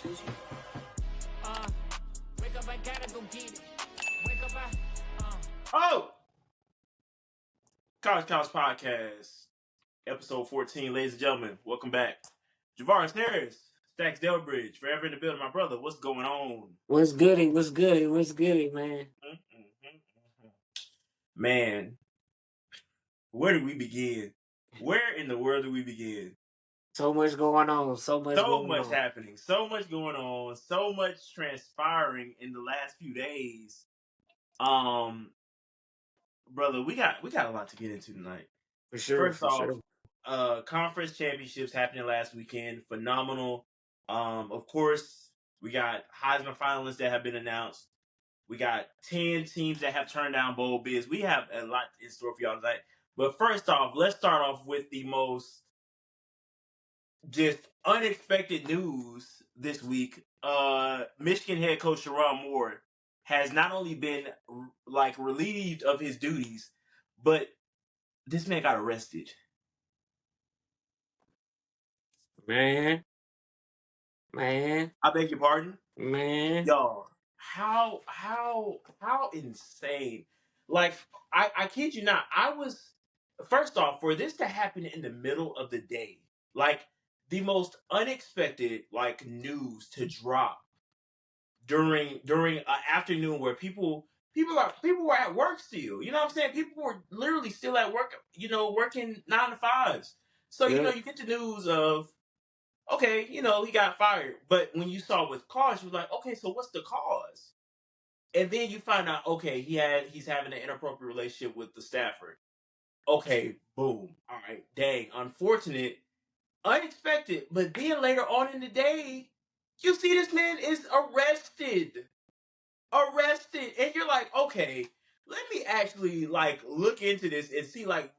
Wake up, I gotta go get it. Wake up, Oh! College Couch Podcast, episode 14, ladies and gentlemen. Welcome back. Javaris Harris, Stacks Delbridge, forever in the building. My brother, what's going on? What's goody? What's goody? What's goody, man? Man, where do we begin? Where in the world do we begin? So much going on. So much So going much on. happening, so much going on, so much transpiring in the last few days. Um, Brother, we got a lot to get into tonight. For sure, First for off, sure. conference championships happening last weekend. Phenomenal. Of course, we got Heisman finalists that have been announced. We got 10 teams that have turned down bowl bids. We have a lot in store for y'all tonight. But first off, let's start off with the most just unexpected news this week. Michigan head coach Sherrone Moore has not only been relieved of his duties, but this man got arrested. Man, man, I beg your pardon? man. Y'all, how insane. Like, I kid you not, I was first off, for this to happen in the middle of the day, like the most unexpected news to drop during an afternoon where people were at work still. You know what I'm saying? People were literally still at work, working 9 to 5s. So, Yeah, you get the news of, okay, he got fired. But when you saw with cause, you were like, okay, so what's the cause? And then you find out, okay, he's having an inappropriate relationship with the staffer. Okay, boom. All right, dang, unfortunate, unexpected. But then later on in the day, you see this man is arrested, and you're like, okay, let me actually look into this and see what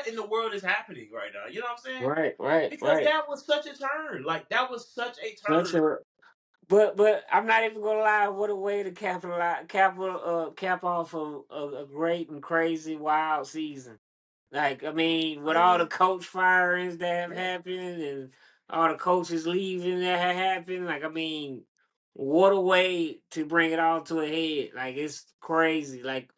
in the world is happening right now. You know what I'm saying? right, right, Because right. that was such a turn. Like, that was such a Such turn. a but I'm not even gonna lie. What a way to cap off a great and crazy wild season. Like, I mean, with I all the mean, coach firings that have yeah, happened and all the coaches leaving that have happened, like, I mean, what a way to bring it all to a head. Like, it's crazy. Like,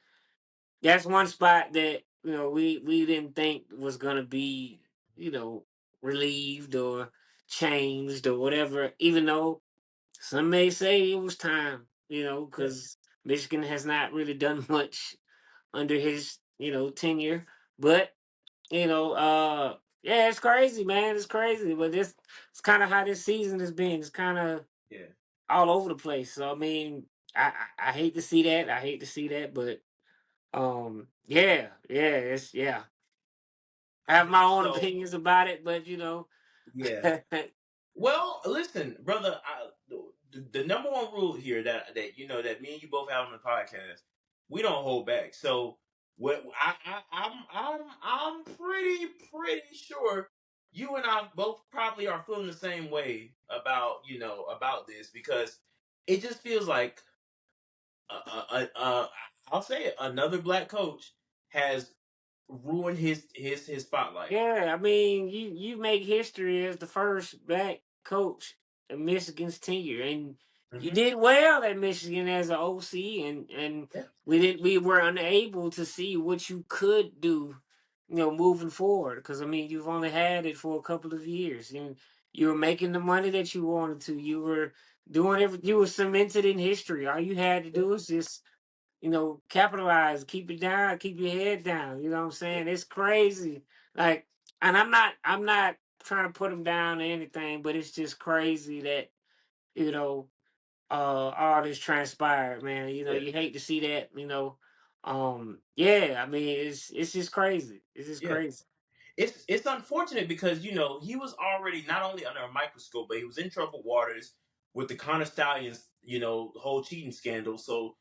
that's one spot that, we didn't think was going to be, you know, relieved or changed or whatever, even though some may say it was time, yeah, because Michigan has not really done much under his, tenure. But yeah, it's crazy, man. It's crazy. But it's kind of how this season has been. It's kind of yeah, all over the place. So I mean, I hate to see that. I hate to see that, but yeah. I have yeah. my own So, opinions about it, but yeah. Well, listen, brother. The number one rule here that me and you both have on the podcast, we don't hold back. So what I'm pretty sure you and I both probably are feeling the same way about this, because it just feels like I'll say it, another black coach has ruined his spotlight. yeah, I mean, you make history as the first black coach in Michigan's tenure, and you Hmm. did well at Michigan as an OC, and Yeah. we were unable to see what you could do, moving forward. Because I mean, you've only had it for a couple of years, and you were making the money that you wanted to. You were doing everything. You were cemented in history. All you had to do was just capitalize, keep it down, keep your head down. You know what I'm saying? It's crazy. Like, and I'm not trying to put him down or anything, but it's just crazy that, you know, all this transpired, man. Yeah. You hate to see that, yeah, I mean, it's just crazy. It's just Yeah. crazy. It's unfortunate because he was already not only under a microscope, but he was in troubled waters with the Connor Stallions, whole cheating scandal. So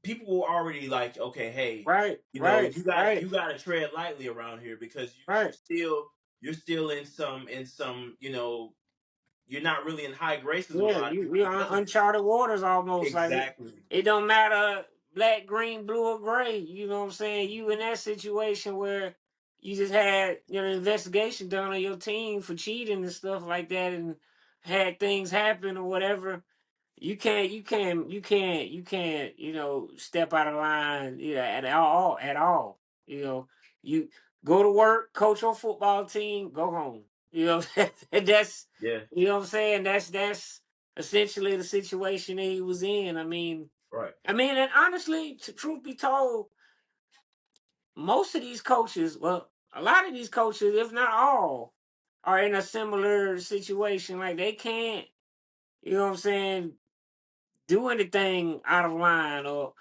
people were already like, okay, hey, Right, right, you right, got to tread lightly around here, because right. you're still in some you're not really in high graces with a Yeah, lot of people you on because of this. uncharted waters almost. Like Exactly. it don't matter black, green, blue, or gray. You know what I'm saying? You in that situation where you just had investigation done on your team for cheating and stuff like that, and had things happen or whatever, you can't step out of line, at all. You know, you go to work, coach your football team, go home. And that's Yeah. what I'm saying. That's essentially the situation that he was in. Right. And honestly, to truth be told, most of these coaches, well, a lot of these coaches, if not all, are in a similar situation. Like they can't, you know what I'm saying, do anything out of line, or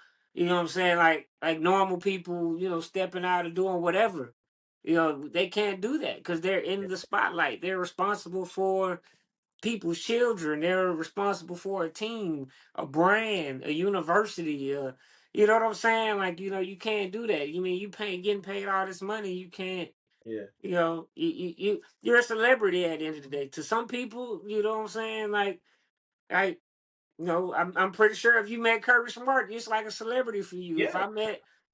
like normal people, stepping out and doing whatever. They can't do that because they're in Yeah. the spotlight. They're responsible for people's children. They're responsible for a team, a brand, a university. You know what I'm saying? Like, you can't do that. Getting paid all this money. You can't. Yeah. You're a celebrity at the end of the day. To some people, you know what I'm saying? Like I'm pretty sure if you met Kirby Smart, it's like a celebrity for you. Yeah.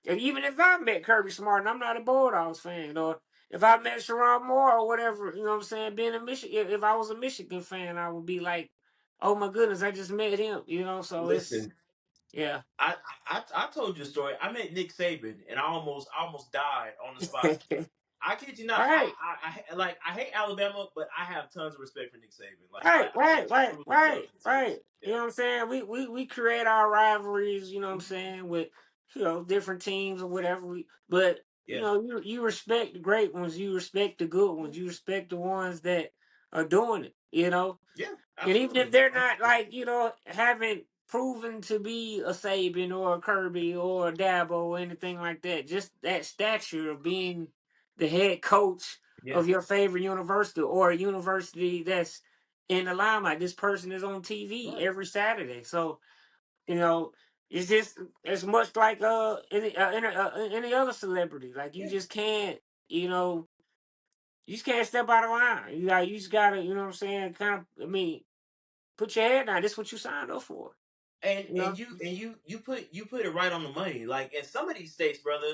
Even if I met Kirby Smart and I'm not a Bulldogs fan, or if I met Sherrone Moore or whatever, you know what I'm saying? Being a Michigan, if I was a Michigan fan, I would be like, oh my goodness, I just met him. So it's Listen, yeah. I told you a story. I met Nick Saban, and I almost died on the spot. I kid you not. Right. I hate Alabama, but I have tons of respect for Nick Saban. Like Right, I right, right, truly love right, Nick Saban. right. You Yeah. know what I'm saying? We create our rivalries, you know what I'm Mhm. saying, with different teams or whatever. But Yeah. you respect the great ones, you respect the good ones, you respect the ones that are doing it. Yeah. And even if Absolutely. they're not like, haven't proven to be a Saban or a Kirby or a Dabo or anything like that, just that stature of being the head coach Yeah. of your favorite university or a university that's in the limelight. This person is on TV Right. every Saturday. So, you know, it's just as much like any other celebrity. Like Yeah. you know, you just can't step out of line. You just gotta, you know what I'm saying, put your head down. This is what you signed up for. And You and know? you put it right on the money. Like in some of these states, brother,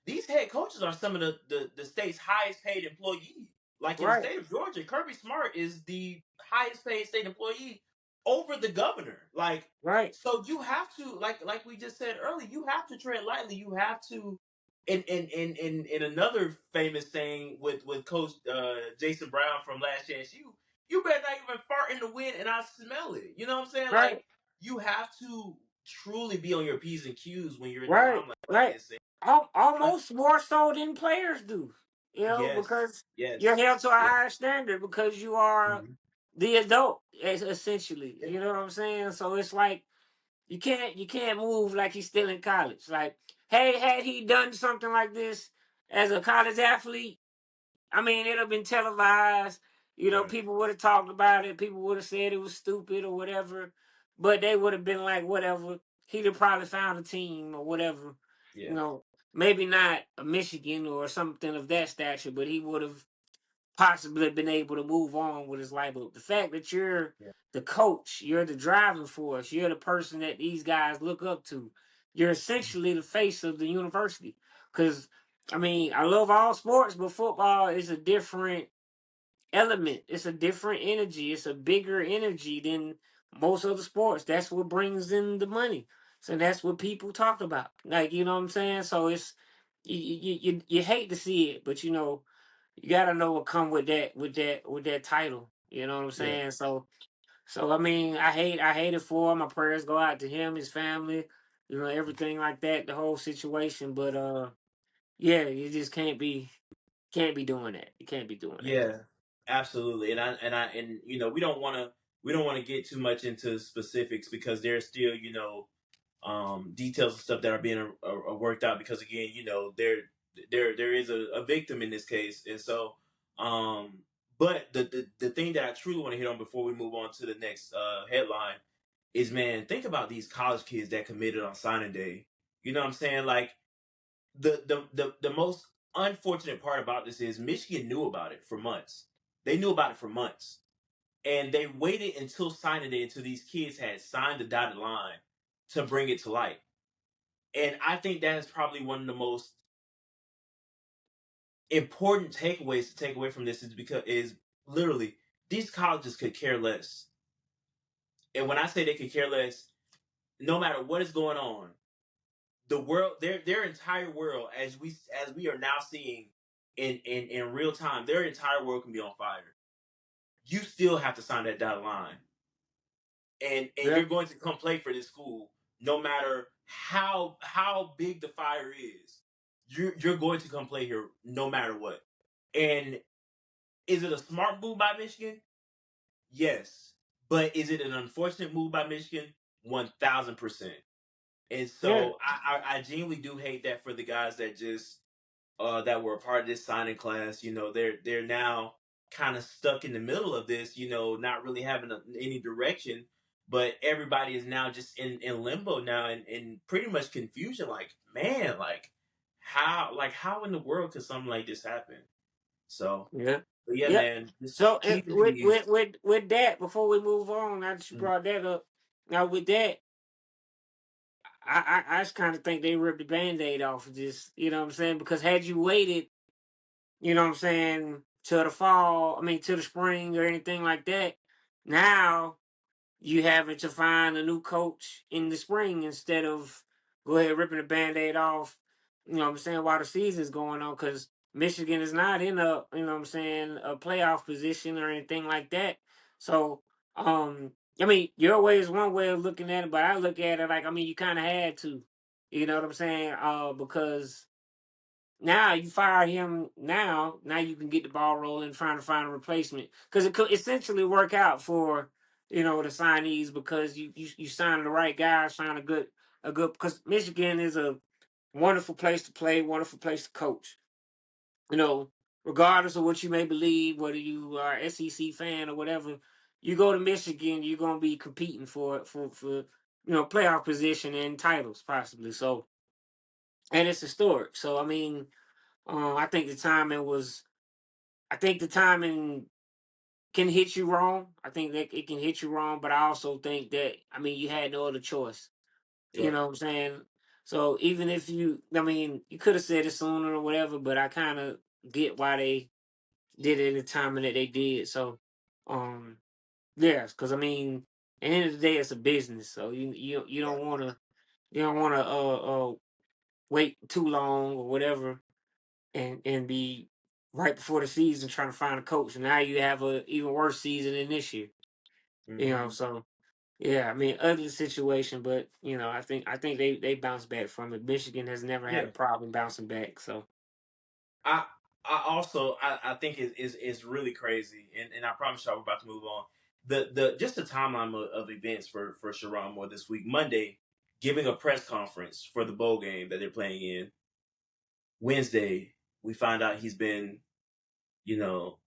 these head coaches are some of the state's highest paid employees. Like in the Right, state of Georgia, Kirby Smart is the highest paid state employee over the governor. Like, right, so you have to, like we just said earlier, you have to tread lightly. You have to. In another famous saying with Coach Jason Brown from Last Chance you better not even fart in the wind and I smell it. You know what I'm saying? Like right, you have to truly be on your P's and Q's when you're in the right, limelight like right. this. Uh, Almost more so than players do. yes, Because you're yes, held to a yeah, higher standard because you are mhm, the adult, essentially. yeah, You know what I'm saying? So it's like you can't move like he's still in college. Like, hey, had he done something like this as a college athlete, it'd have been televised. right, People would have talked about it. People would have said it was stupid or whatever. But they would have been like, whatever. He'd have probably found a team or whatever. You yeah, know, maybe not a Michigan or something of that stature, but he would have possibly been able to move on with his life. But the fact that you're yeah, the coach, you're the driving force, you're the person that these guys look up to. You're mhm, essentially the face of the university. Because I love all sports, but football is a different element. It's a different energy. It's a bigger energy than most other sports. That's what brings in the money. So that's what people talk about. Like, you know what I'm saying? So it's you hate to see it, but you gotta know what come with that title. You know what I'm yeah, saying? So I hate it for him. My prayers go out to him, his family, everything like that, the whole situation. But yeah, you just can't be doing that. You can't be doing that. yeah, absolutely. And we don't want to get too much into specifics because there's still details and stuff that are being worked out because again there is a victim in this case and so but the thing that I truly want to hit on before we move on to the next headline is man think about these college kids that committed on signing day. You know what I'm saying? Like the most unfortunate part about this is Michigan knew about it for months. They knew about it for months and they waited until signing day until these kids had signed the dotted line to bring it to light. And I think that is probably one of the most important takeaways to take away from this is because is literally these colleges could care less. And when I say they could care less, no matter what is going on, the world, their entire world, as we are now seeing in real time, their entire world can be on fire. You still have to sign that dotted line, and Yeah, you're going to come play for this school, no matter how big the fire is. You're going to come play here, no matter what. And is it a smart move by Michigan? Yes, but is it an unfortunate move by Michigan? 1,000%. And yeah, so I genuinely do hate that for the guys that were a part of this signing class. They're now kind of stuck in the middle of this. Not really having any direction, but everybody is now just in limbo now and pretty much confusion. Like, man, how in the world could something like this happen? So, yeah, but yeah, yeah. man, just So keep it with easy. with that, before we move on, now that you Mm, brought that up, now with that, I just kind of think they ripped the band-aid off of this. You know what I'm saying? Because had you waited, you know what I'm saying, till the fall, I mean, till the spring or anything like that, now you having to find a new coach in the spring instead of go ahead ripping the band-aid off, you know what I'm saying, while the season's going on, because Michigan is not in a, you know what I'm saying, a playoff position or anything like that. So, I mean, your way is one way of looking at it, but I look at it like, I mean, you kind of had to, you know what I'm saying, because now you fire him now you can get the ball rolling trying to find a replacement because it could essentially work out for the signees because you sign the right guy, sign a good because Michigan is a wonderful place to play, wonderful place to coach. You know, regardless of what you may believe, whether you are an SEC fan or whatever, you go to Michigan, you're gonna be competing for playoff position and titles possibly. So and it's historic. So I mean, I think the timing was. I think the timing can hit you wrong. I think that it can hit you wrong, but I also think that I mean you had no other choice. You sure. know what I'm saying? So even if I mean, you could have said it sooner or whatever, but I kind of get why they did it in the timing that they did. So, um, yes, because I mean, at the end of the day, it's a business. So you Yeah. don't want to wait too long or whatever and be right before the season trying to find a coach. And now you have a even worse season than this year. Hmm. So yeah, I mean ugly situation, but I think they bounce back from it. Michigan has never had a Yeah. problem bouncing back. So I I think is really crazy, and I promise y'all we're about to move on. The just the timeline of events for Sherrone Moore this week. Monday, giving a press conference for the bowl game that they're playing in. Wednesday, we find out he's been you know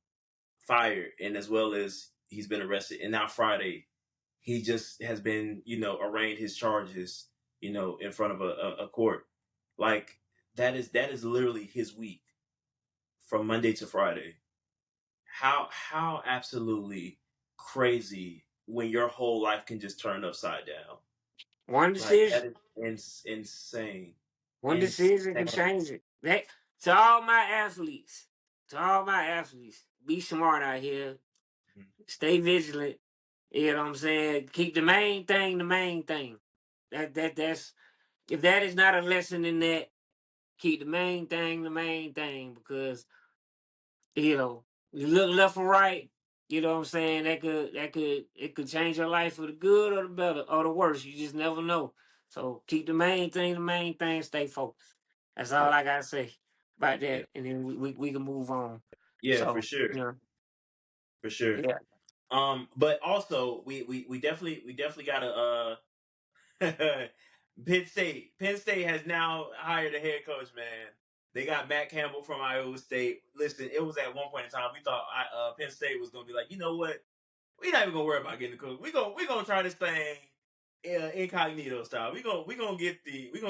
fired, and as well as he's been arrested. And now Friday, he just has been arraigned his charges in front of a court. Like that is literally his week from Monday to Friday. How absolutely crazy when your whole life can just turn upside down. one Like decision, that is insane. one decision can Insane. change it. That to all my athletes, be smart out here. Stay vigilant. You know what I'm saying? Keep the main thing the main thing. That's if that is not a lesson in that, keep the main thing because you look left or right, you know what I'm saying, it could change your life for the good or the better or the worse. You just never know. So keep the main thing, stay focused. That's all Yeah. I gotta say about Yeah. that. And then we can move on. Yeah, for So, sure. For sure. yeah. But also we definitely gotta Penn State has now hired a head coach, man. They got Matt Campbell from Iowa State. Listen, it was at one point in time we thought Penn State was gonna be like, you know what? We're not even gonna worry about getting the cook. We gonna try this thing incognito style. We gonna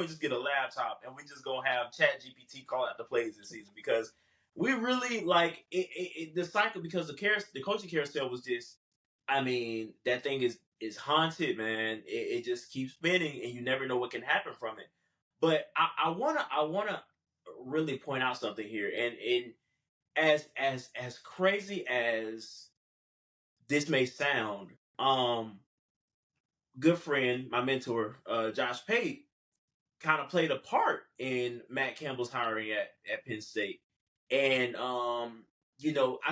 just get a laptop and we just gonna have Chat GPT call out the plays this season because we really like the cycle because the coaching carousel was just. I mean, that thing is haunted, man. It just keeps spinning and you never know what can happen from it. But I wanna really point out something here and as crazy as this may sound, good friend, my mentor, Josh Pate, kind of played a part in Matt Campbell's hiring at Penn State. And I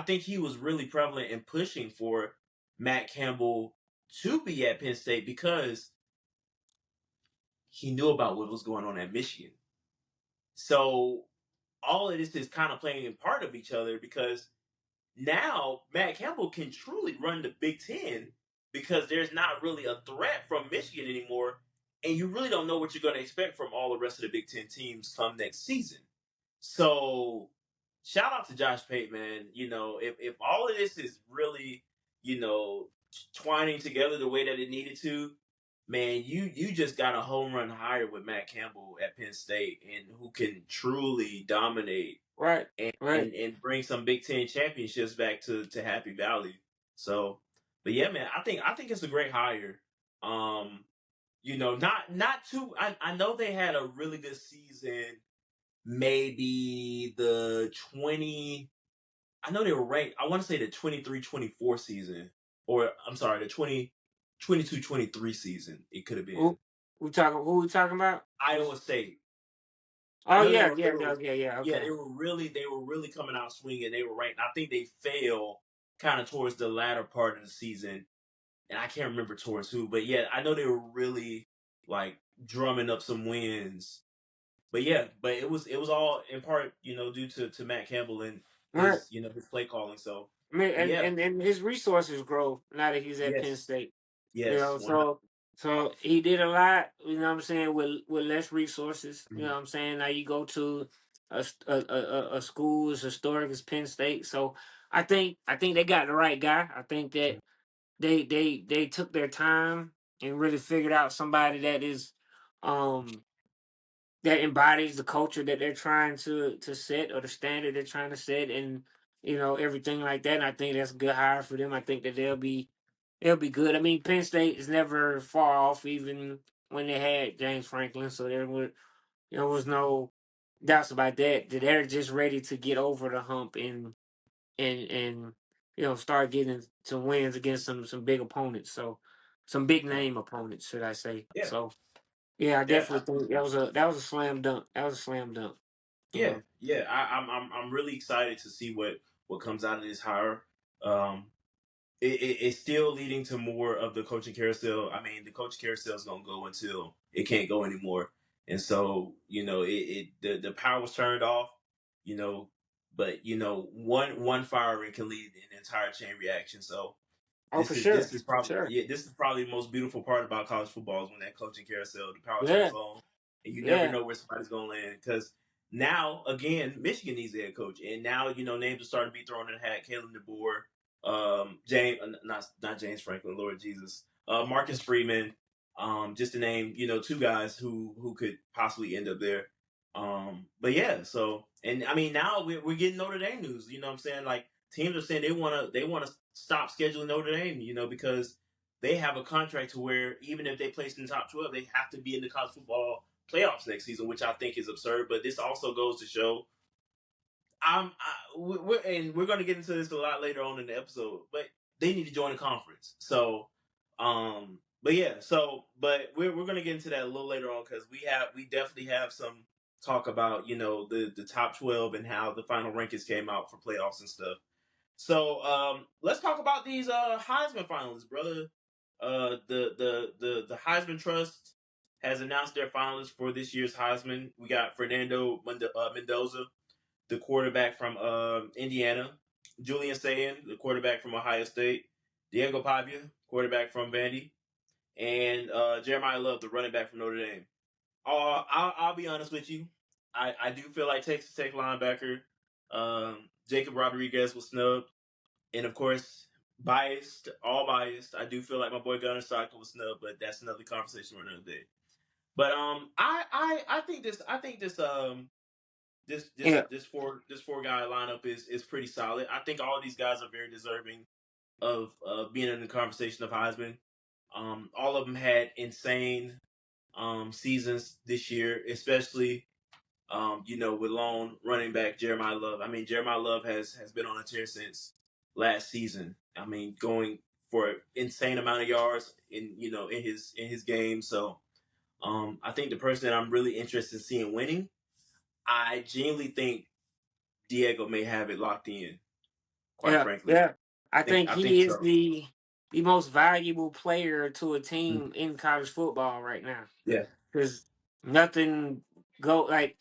think he was really prevalent in pushing for Matt Campbell to be at Penn State because he knew about what was going on at Michigan. So all of this is kind of playing in part of each other because now Matt Campbell can truly run the Big Ten because there's not really a threat from Michigan anymore, and you really don't know what you're going to expect from all the rest of the Big Ten teams come next season. So, shout out to Josh Pate, man. If all of this is really, twining together the way that it needed to, man, you just got a home run hire with Matt Campbell at Penn State, and who can truly dominate Right, and, right. and, and bring some Big Ten championships back to Happy Valley. So, but yeah, man, I think it's a great hire. Not too. I know they had a really good season. Maybe the 20. I know they were ranked. I want to say the 23-24 season, or I'm sorry, the 22-23 season. It could have been Who we talking about? Iowa State. I Oh know they yeah, were, they yeah, were yeah, yeah, yeah. yeah, Okay. they were really coming out swinging. They were ranked. I think they fell kind of towards the latter part of the season, and I can't remember towards who, but yeah, I know they were really like drumming up some wins. But yeah, but it was all in part, due to Matt Campbell and Right. his play calling. So, I mean, but yeah, and his resources grow now that he's at Penn yes, State. yes, 100. So he did a lot. You know what I'm saying with less resources. You know Mhm. what I'm saying. Now you go to a school as historic as Penn State. So I think they got the right guy. I think that they took their time and really figured out somebody that is um that embodies the culture that they're trying to set, or the standard they're trying to set, and everything like that. And I think that's a good hire for them. I think that they'll be good. I mean, Penn State is never far off, even when they had James Franklin. So there was no doubts about that. That they're just ready to get over the hump and start getting some wins against some big opponents. So some big name opponents, should I say? Yeah, So yeah, I yeah, definitely think that was a slam dunk. That was a slam dunk. You yeah, know. yeah. I'm really excited to see what comes out of this hire. Um, it's still leading to more of the coaching carousel. I mean, the coaching carousel is gonna go until it can't go anymore, and so the power was turned off. You know, but one firing can lead an entire chain reaction. So Oh, this for is sure, this is for probably sure. yeah this is probably the most beautiful part about college football is when that coaching carousel, the power turns Yeah, on, and you never yeah. know where somebody's gonna land. Because now again, Michigan needs a head coach, and now names are starting to be thrown in the hat. Kalen DeBoer, James, not James Franklin, Lord Jesus, Marcus Freeman, just to name two guys who could possibly end up there. But yeah, so and I mean now we're getting Notre Dame news. You know what I'm saying? Like teams are saying they wanna stop scheduling Notre Dame, because they have a contract to where even if they place in the top 12, they have to be in the college football playoffs next season, which I think is absurd. But this also goes to show we're going to get into this a lot later on in the episode, but they need to join the conference. So, but yeah, but we're going to get into that a little later on because we definitely have some talk about the top 12 and how the final rankings came out for playoffs and stuff. So, let's talk about these Heisman finalists, brother. The Heisman Trust has announced their finalists for this year's Heisman. We got Fernando Mendoza, the quarterback from Indiana, Julian Sayin, the quarterback from Ohio State, Diego Pavia, quarterback from Vandy, and Jeremiah Love, the running back from Notre Dame. I'll be honest with you. I do feel like Texas Tech linebacker Jacob Rodriguez was snubbed. And of course, all biased. I do feel like my boy Gunnar Stockton was snubbed, but that's another conversation for another day. But I think Yeah, this four guy lineup is pretty solid. I think all of these guys are very deserving of being in the conversation of Heisman. All of them had insane seasons this year, especially with lone running back Jeremiah Love. I mean, Jeremiah Love has been on a tear since last season. I mean, going for an insane amount of yards in his game. So I think the person that I'm really interested in seeing winning, I genuinely think Diego may have it locked in. Quite Yeah, frankly, yeah. I think I think he is so. the most valuable player to a Mm. team in college football right now. Yeah, Because nothing go like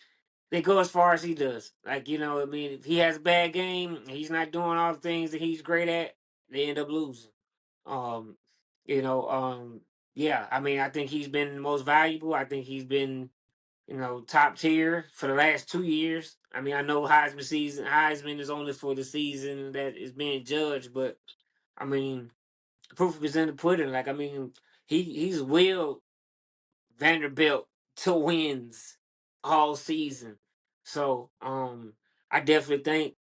they go as far as he does. Like, I mean, if he has a bad game, he's not doing all the things that he's great at, they end up losing. Um, you know, yeah, I mean, I think he's been the most valuable. I think he's been, top tier for the last 2 years. I mean, I know Heisman is only for the season that is being judged, but I mean, proof is in the pudding. Like, I mean, he's willed Vanderbilt to wins all season. So, I definitely think,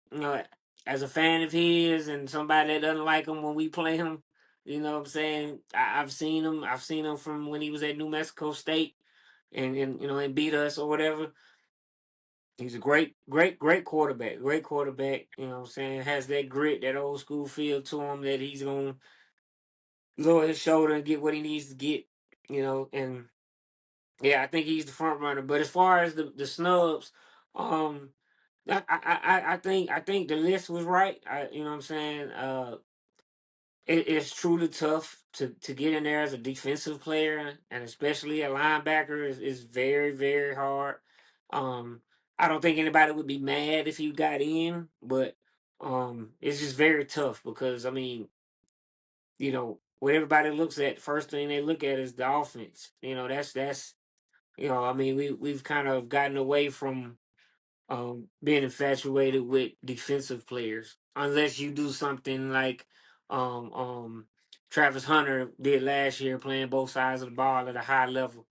as a fan of his and somebody that doesn't like him when we play him, you know what I'm saying? I've seen him. I've seen him from when he was at New Mexico State and beat us or whatever. He's a great, great, great quarterback. Great quarterback. You know what I'm saying? Has that grit, that old school feel to him that he's gonna lower his shoulder and get what he needs to get. And yeah, I think he's the front runner. But as far as the snubs, um, I think the list was right. You know what I'm saying? It's truly tough to get in there as a defensive player, and especially a linebacker is very, very hard. Um, I don't think anybody would be mad if you got in, but it's just very tough because I mean, what everybody looks at, first thing they look at is the offense. That's I mean, we've kind of gotten away from being infatuated with defensive players, unless you do something like um, um, Travis Hunter did last year, playing both sides of the ball at a high level.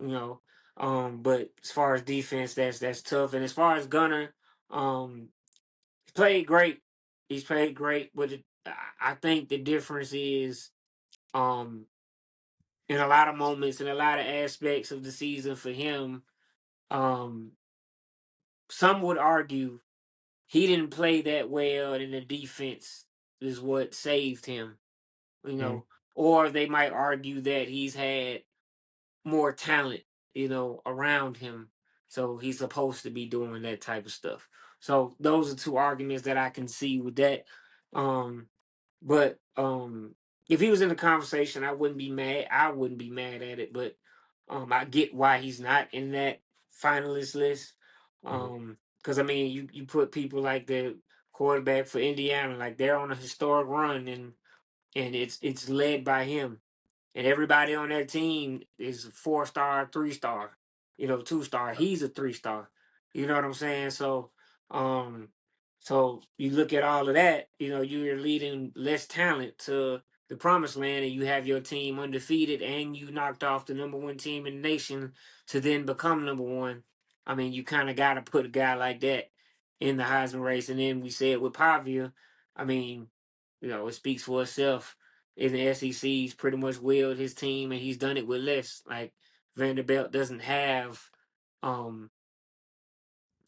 You know, but as far as defense, that's tough. And as far as Gunner, he's played great. He's played great, but I think the difference is um, in a lot of moments, in a lot of aspects of the season for him. Um, some would argue he didn't play that well, and the defense is what saved him. You mm. know, or they might argue that he's had more talent, around him, so he's supposed to be doing that type of stuff. So those are two arguments that I can see with that. Um, but if he was in the conversation, I wouldn't be mad. I wouldn't be mad at it. But I get why he's not in that finalist list. Because I mean, you put people like the quarterback for Indiana, like they're on a historic run, and it's led by him, and everybody on that team is 4 star, 3 star, 2 star. He's a 3 star. You know what I'm saying? Um, so you look at all of that. You're leading less talent to the promised land, and you have your team undefeated, and you knocked off the number one team in the nation to then become number one. I mean, you kind of got to put a guy like that in the Heisman race, and then we said with Pavia, I mean, it speaks for itself. In the SEC, he's pretty much willed his team, and he's done it with less. Like Vanderbilt doesn't have, um,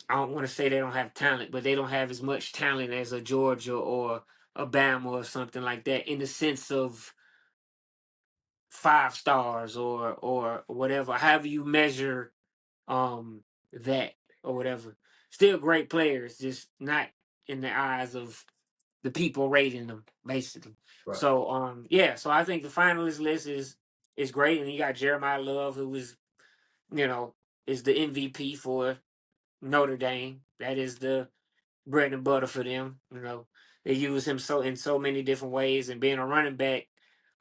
I don't want to say they don't have talent, but they don't have as much talent as a Georgia or a Bama or something like that in the sense of 5 stars or whatever. However you measure that or whatever. Still great players, just not in the eyes of the people rating them, basically. Right. So yeah, so I think the finalist list is great, and you got Jeremiah Love, who is you know is the MVP for Notre Dame. That is the bread and butter for them. They use him so in so many different ways, and being a running back,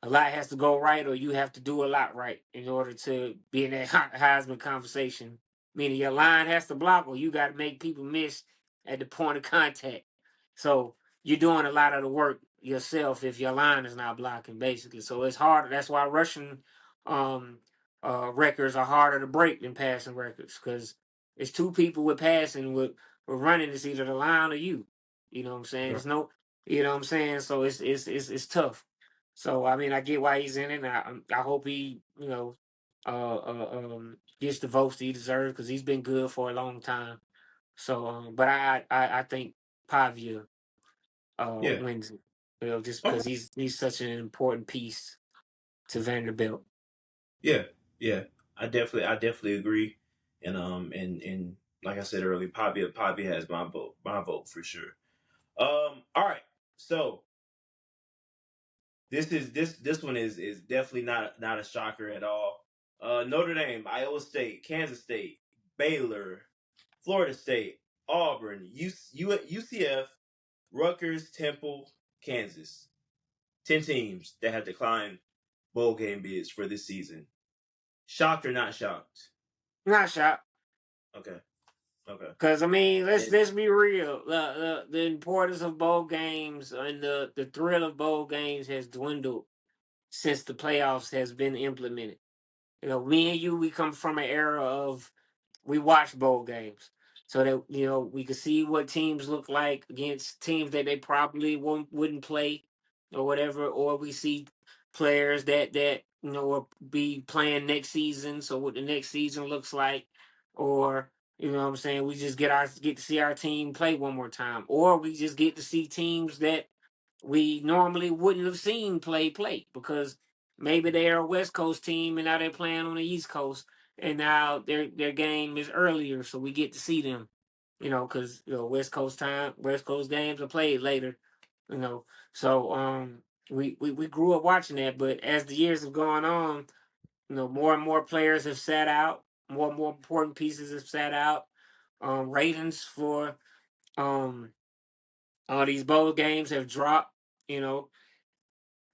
a lot has to go right, or you have to do a lot right in order to be in that Heisman conversation. Meaning your line has to block, or you got to make people miss at the point of contact. So you're doing a lot of the work yourself if your line is not blocking, basically. So it's hard. That's why rushing um, records are harder to break than passing records because it's two people with passing with running. It's either the line or you. You know what I'm saying? Right. It's no. You know what I'm saying? So it's tough. So I mean, I get why he's in it. And I hope he gets the votes that he deserves because he's been good for a long time. So but I think Pavia Yeah. wins it. just Okay. because he's such an important piece to Vanderbilt. Yeah, yeah. I definitely agree. And like I said earlier, Pavia has my vote for sure. All right. So this one is definitely not a shocker at all. Notre Dame, Iowa State, Kansas State, Baylor, Florida State, Auburn, UCF, Rutgers, Temple, Kansas. 10 teams that have declined bowl game bids for this season. Shocked or not shocked? Not shocked. Okay. Okay. Because I mean, let's And let's be real. The importance of bowl games and the thrill of bowl games has dwindled since the playoffs has been implemented. Me and you, we come from an era of we watch bowl games, so that we could see what teams look like against teams that they probably wouldn't play, or whatever, or we see players that will be playing next season, so what the next season looks like, or what I'm saying, we just get to see our team play one more time, or we just get to see teams that we normally wouldn't have seen play because maybe they're a West Coast team and now they're playing on the East Coast and now their game is earlier, so we get to see them. Because West Coast games are played later. You know, so we grew up watching that, but as the years have gone on, more and more players have sat out, more and more important pieces have sat out. Ratings for um all these bowl games have dropped. You know,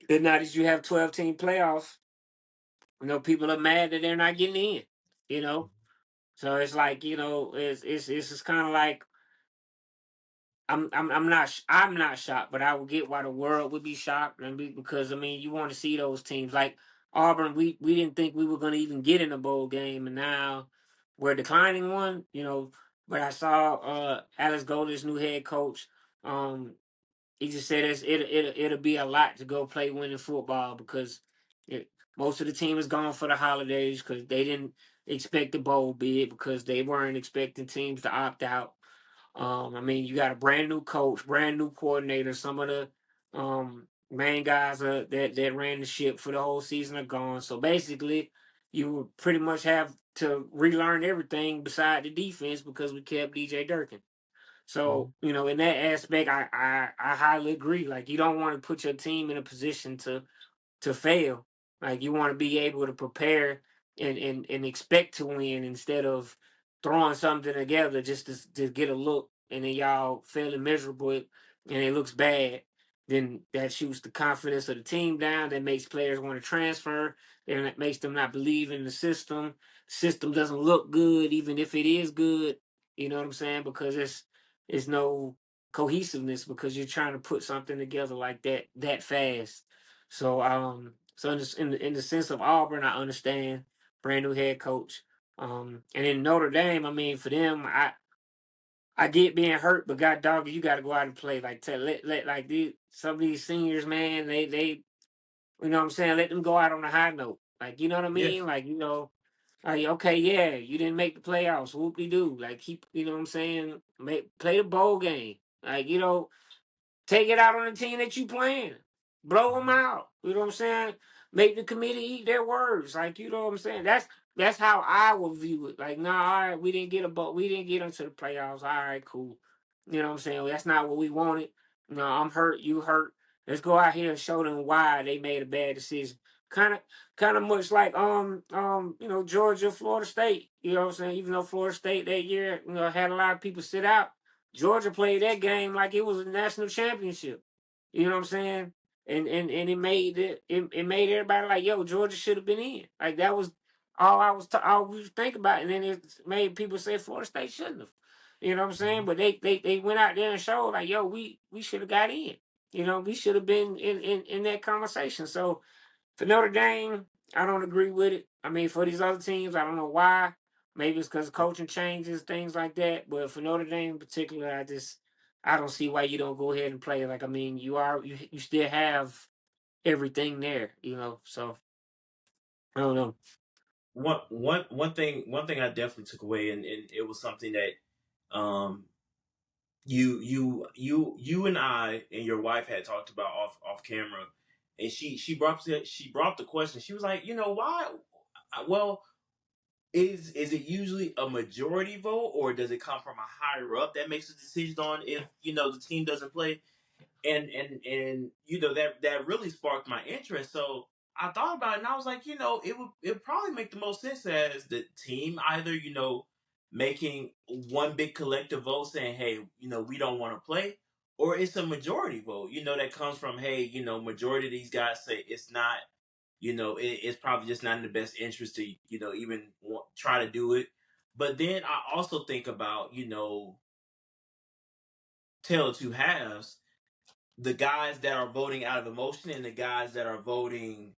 and now that you have 12-team playoffs, people are mad that they're not getting in. You know, so it's like it's just kind of like I'm not shocked, but I would get why the world would be shocked, and because I mean you want to see those teams like Auburn. We didn't think we were going to even get in a bowl game, and now we're declining one. But I saw Alex Golder's new head coach. He just said it'll be a lot to go play winning football because most of the team is gone for the holidays because they didn't expect the bowl bid because they weren't expecting teams to opt out. I mean, you got a brand new coach, brand new coordinator. Some of the main guys that ran the ship for the whole season are gone. So basically, you would pretty much have to relearn everything beside the defense because we kept DJ Durkin. So, in that aspect, I highly agree. Like, you don't want to put your team in a position to fail. Like, you want to be able to prepare and expect to win instead of throwing something together just to get a look and then y'all failing miserable and it looks bad. Then that shoots the confidence of the team down. That makes players want to transfer. And it makes them not believe in the system. System doesn't look good, even if it is good. You know what I'm saying? Because it's no cohesiveness because you're trying to put something together like that fast. So in the sense of Auburn, I understand brand new head coach. And in Notre Dame, I mean, for them, I get being hurt, but God dog, you got to go out and play. Like let like some of these seniors, man, they you know what I'm saying, let them go out on a high note. Like you know what I yeah. mean, like like okay, yeah, you didn't make the playoffs, whoop de doo. Like keep, you know what I'm saying, play the bowl game. Like take it out on the team that you playing. Blow them out. You know what I'm saying? Make the committee eat their words. Like you know what I'm saying? That's how I will view it. Like, nah, all right, we didn't get into the playoffs. All right, cool. You know what I'm saying? Well, that's not what we wanted. No, I'm hurt. You hurt. Let's go out here and show them why they made a bad decision. Kind of much like Georgia, Florida State. You know what I'm saying? Even though Florida State that year had a lot of people sit out, Georgia played that game like it was a national championship. You know what I'm saying? And it made everybody like, yo, Georgia should have been in. Like that was all we was thinking about. And then it made people say Florida State shouldn't have. You know what I'm saying? But they went out there and showed like, yo, we should have got in. We should have been in that conversation. So for Notre Dame, I don't agree with it. I mean, for these other teams, I don't know why. Maybe it's because coaching changes, things like that. But for Notre Dame in particular, I don't see why you don't go ahead and play. Like I mean, you still have everything there, So I don't know. One thing I definitely took away, and it was something that um you and I and your wife had talked about off camera, and she brought the question. She was like, why? Well, is it usually a majority vote, or does it come from a higher up that makes a decision on if the team doesn't play? And that really sparked my interest. So I thought about it, and I was like, it would probably make the most sense as the team either making one big collective vote saying, hey, we don't want to play, or it's a majority vote, that comes from, hey, majority of these guys say it's not, it's probably just not in the best interest to even try to do it. But then I also think about tale of two halves, the guys that are voting out of emotion and the guys that are voting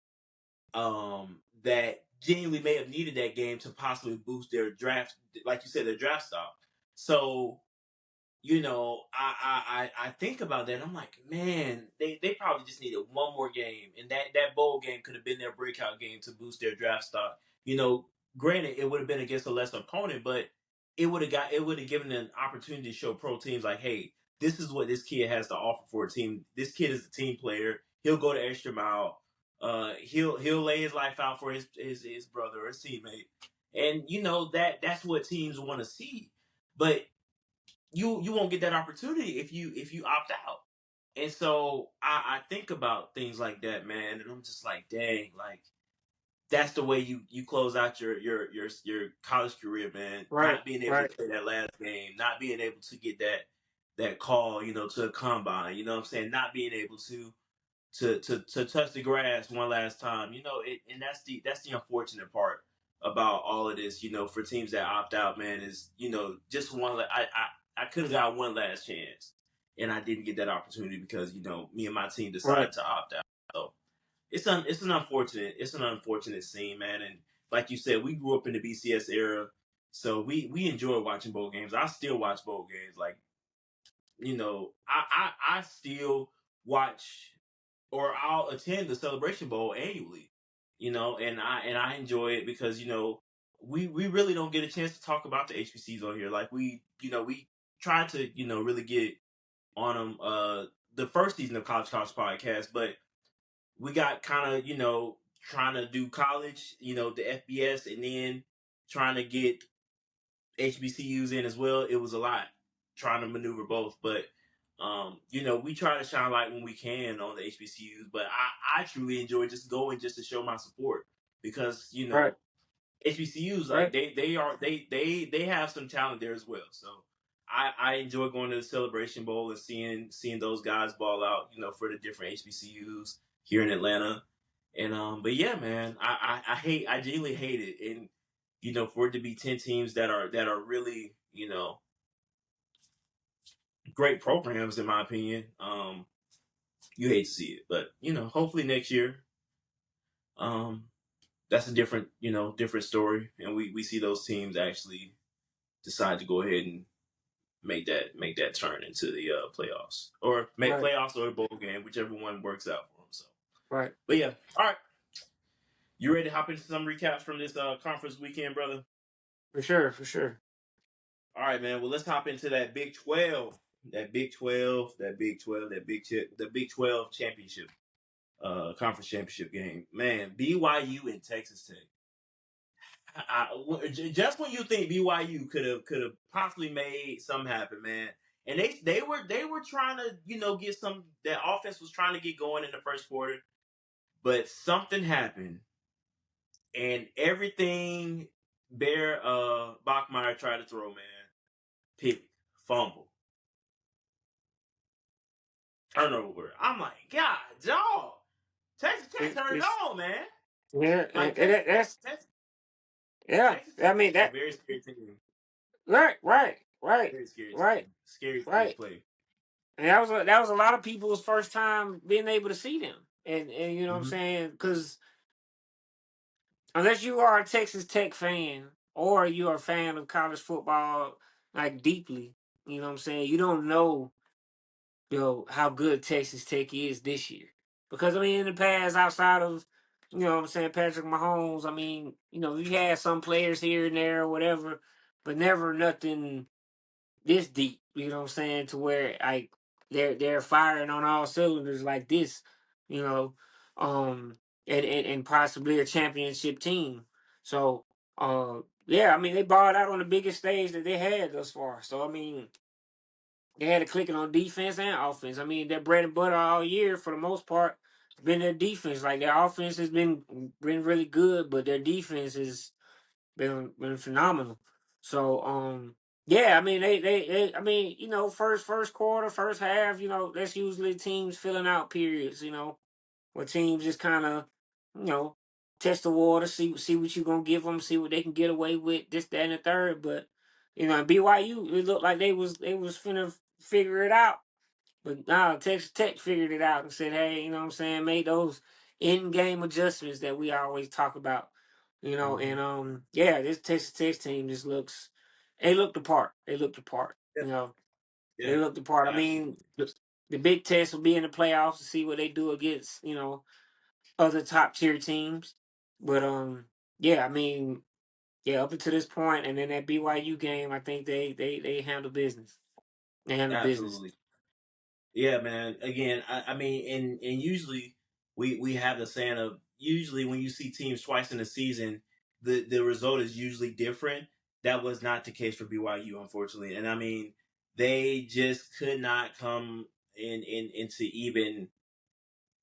that genuinely may have needed that game to possibly boost their draft, like you said, their draft stock. So I think about that. And I'm like, man, they probably just needed one more game, and that bowl game could have been their breakout game to boost their draft stock. Granted, it would have been against a lesser opponent, but it would have given an opportunity to show pro teams like, hey, this is what this kid has to offer for a team. This kid is a team player. He'll go the extra mile. He'll lay his life out for his brother or his teammate, and that's what teams want to see. But you won't get that opportunity if you opt out. And so I think about things like that, man, and I'm just like, dang, like that's the way you close out your college career, man. Right, Not being able to right, play that last game, not being able to get that call, to a combine, you know what I'm saying? Not being able to touch the grass one last time, and that's the unfortunate part about all of this, for teams that opt out, man, is just one. I could have got one last chance, and I didn't get that opportunity because me and my team right, decided to opt out. So it's an unfortunate scene, man. And like you said, we grew up in the BCS era, so we enjoy watching bowl games. I still watch bowl games, like I still watch, or I'll attend the Celebration Bowl annually, and I enjoy it because we really don't get a chance to talk about the HBCs on here. Like we try to really get on them the first season of College Podcast, but we got kind of trying to do college, the FBS, and then trying to get HBCUs in as well. It was a lot trying to maneuver both, but we try to shine light when we can on the HBCUs. But I truly enjoy just going just to show my support because right, HBCUs, like right, they have some talent there as well. So I enjoy going to the Celebration Bowl and seeing those guys ball out, for the different HBCUs here in Atlanta. And but yeah, man, I genuinely hate it. And for it to be 10 teams that are really, great programs in my opinion, you hate to see it. But, hopefully next year, um that's a different story, and we see those teams actually decide to go ahead and make that turn into the playoffs, or make right, playoffs or a bowl game, whichever one works out for them. So, right. but yeah, all right, you ready to hop into some recaps from this conference weekend, brother? For sure, for sure. All right, man. Well, let's hop into that Big 12, that Big 12, that Big 12, the Big 12 championship, conference championship game. Man, BYU and Texas Tech. Just when you think BYU could have possibly made something happen, man, and they were trying to get some, that offense was trying to get going in the first quarter, but something happened, and everything Bear Bachmeyer tried to throw, man, pick, fumble, turnover. I'm like, God, dog, Texas Tech turned it It's on, man. yeah, Like that's Texas, yeah. Texas I Tech mean is a that very scary team. right, right, right, Very scary right, team. Scary team to right. play. And that was a lot of people's first time being able to see them, and you know what I'm Mm-hmm. saying? Because unless you are a Texas Tech fan or you're a fan of college football like deeply, you know what I'm saying? You don't know how good Texas Tech is this year. Because I mean in the past, outside of you know what I'm saying, Patrick Mahomes, I mean, we had some players here and there or whatever, but never nothing this deep. You know what I'm saying? To where like they're firing on all cylinders like this. You know, and possibly a championship team. So yeah, I mean they balled out on the biggest stage that they had thus far. So I mean they had it clicking on defense and offense. I mean their bread and butter all year for the most part has been their defense. Like their offense has been really good, but their defense has been phenomenal. So yeah, I mean they I mean, you know, first quarter, first half, you know, that's usually teams filling out periods, you know, where teams just kind of, you know, test the water, see what you gonna give them, see what they can get away with, this, that, and the third. But you know, BYU, it looked like they was finna figure it out. But now Texas Tech figured it out and said, hey, you know what I'm saying, made those in game adjustments that we always talk about. You know, Mm-hmm. and yeah, this Texas Tech team just looks they looked the part. They looked the part. Yeah, You know, yeah, they looked the part. I mean, absolutely, the big test will be in the playoffs to see what they do against, you know, other top tier teams. But yeah, I mean, yeah, up until this point, and then that BYU game, I think they handle business. They handle business. absolutely. Yeah, man. Again, I mean, and usually we have the saying of usually when you see teams twice in a season, the result is usually different. That was not the case for BYU, unfortunately. And I mean, they just could not come into even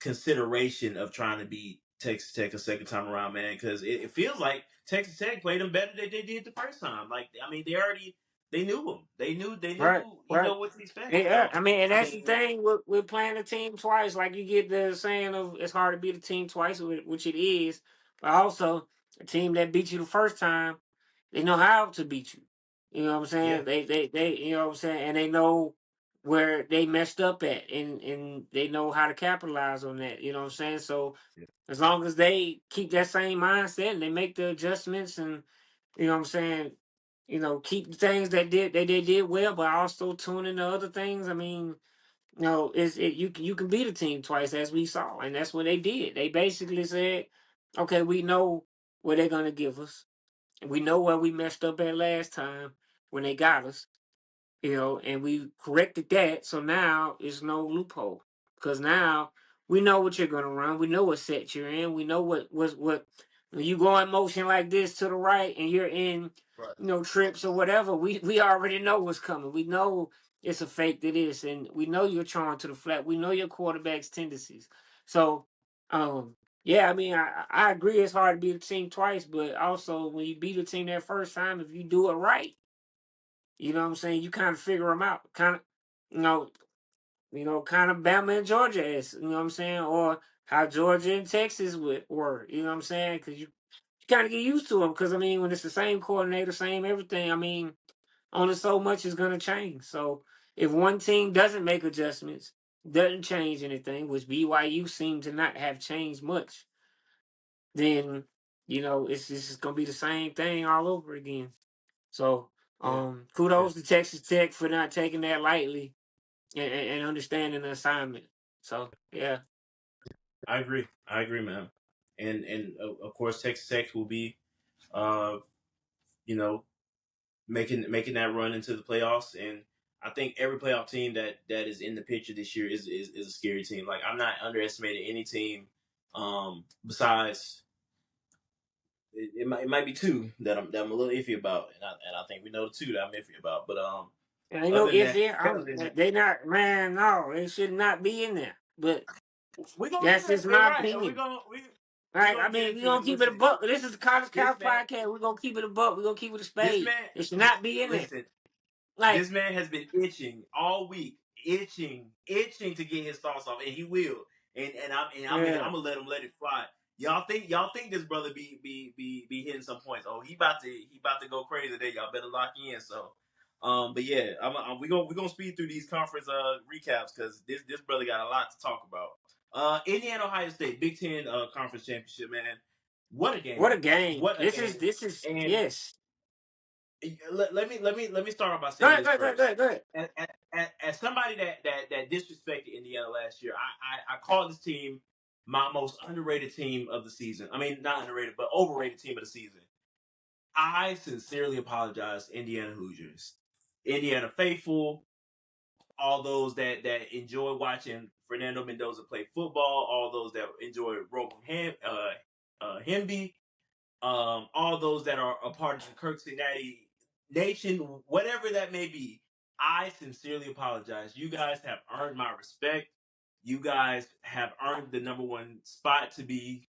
consideration of trying to beat Texas Tech a second time around, man. Because it feels like Texas Tech played them better than they did the first time. Like, I mean, they knew them. Right, You right. know what to expect. Yeah, So I mean, and I that's the mean, thing with playing a team twice. Like you get the saying of it's hard to beat a team twice, which it is. But also, a team that beat you the first time, they know how to beat you. You know what I'm yeah, saying? They you know what I'm saying, and they know where they messed up at, and they know how to capitalize on that. You know what I'm saying? So yeah, as long as they keep that same mindset and they make the adjustments, and you know what I'm saying, you know, keep the things they did well, but also tune into other things. I mean, you know, you can beat a team twice as we saw, and that's what they did. They basically said, okay, we know what they're gonna give us, and we know where we messed up at last time when they got us, you know, and we corrected that. So now it's no loophole because now we know what you're gonna run. We know what set you're in. We know what when you go in motion like this to the right and you're in, right, you know, trips or whatever. We already know what's coming. We know it's a fake to this, and we know you're throwing to the flat. We know your quarterback's tendencies. So, um. Yeah, I mean, I agree. It's hard to beat a team twice, but also when you beat a team that first time, if you do it right, you know what I'm saying? You kind of figure them out. You know, kind of Bama and Georgia is. You know what I'm saying? Or how Georgia and Texas were. You know what I'm saying? Because you kind of get used to them. Because I mean, when it's the same coordinator, same everything. I mean, only so much is gonna change. So if one team doesn't make adjustments, doesn't change anything, which BYU seemed to not have changed much, then you know it's just gonna be the same thing all over again. So, yeah, yeah. kudos to Texas Tech for not taking that lightly and understanding the assignment. So, yeah, I agree, man. And of course, Texas Tech will be, uh, you know, making that run into the playoffs. And I think every playoff team that is in the picture this year is a scary team. Like I'm not underestimating any team, besides it might be two that I'm a little iffy about, and I think we know the two that I'm iffy about. But ain't no other than that, if here. They not, man. No, they should not be in there. But we're gonna that's get just it my right. opinion. All We're right, I gonna get mean, we into gonna it. keep it a Listen, buck. This is the College this Couch man, podcast. We're gonna keep it a buck. We're gonna keep it a this spade. man, It should not be in there. listen. Like, This man has been itching all week, itching to get his thoughts off, and he will. I'm yeah, gonna let it fly. Y'all think this brother be hitting some points? Oh, he about to go crazy today. Y'all better lock in. So, but yeah, we gonna speed through these conference recaps because this brother got a lot to talk about. Indiana Ohio State Big Ten conference championship, man. What a what a game! game. What a game! This is And yes. let me start off by Go saying ahead, this go ahead, go ahead, go first. ahead. Go ahead. As somebody that disrespected Indiana last year, I called this team my most underrated team of the season. I mean, not underrated, but overrated team of the season. I sincerely apologize, Indiana Hoosiers. Indiana faithful, all those that enjoy watching Fernando Mendoza play football, all those that enjoy Roman Hemby, all those that are a part of the Kirk Cincinnati Nation, whatever that may be. I sincerely apologize. You guys have earned my respect. You guys have earned the number one spot to be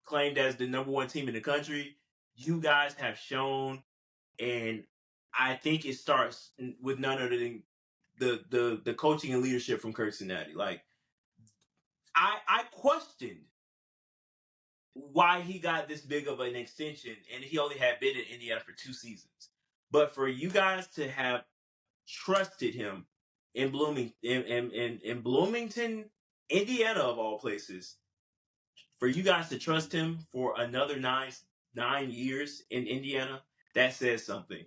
claimed as the number one team in the country. You guys have shown, and I think it starts with none other than the coaching and leadership from Kirk Cincinnati. Like I questioned why he got this big of an extension, and he only had been in Indiana for 2 seasons. But for you guys to have trusted him in Bloomington, Indiana of all places, for you guys to trust him for another 9 years in Indiana, that says something.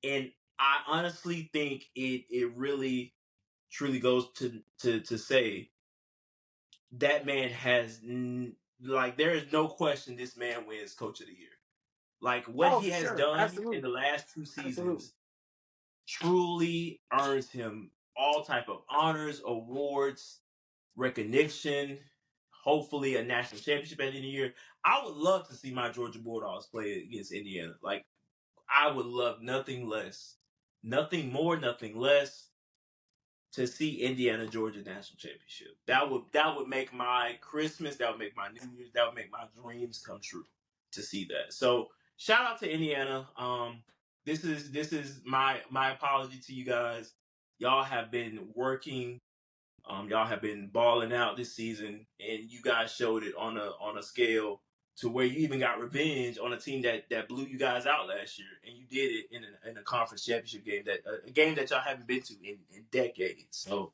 And I honestly think it really truly goes to say that man has like there is no question this man wins Coach of the Year. Like what Oh, he for has sure, done in absolutely, the last two absolutely. seasons truly earns him all type of honors, awards, recognition, hopefully a national championship at the end of the year. I would love to see my Georgia Bulldogs play against Indiana. Like I would love nothing less, nothing more, nothing less to see Indiana Georgia national championship. That would make my Christmas. That would make my New Year's. That would make my dreams come true to see that. So shout out to Indiana. This is my apology to you guys. Y'all have been working. Y'all have been balling out this season, and you guys showed it on a scale to where you even got revenge on a team that blew you guys out last year, and you did it in a conference championship game that a game that y'all haven't been to in decades. So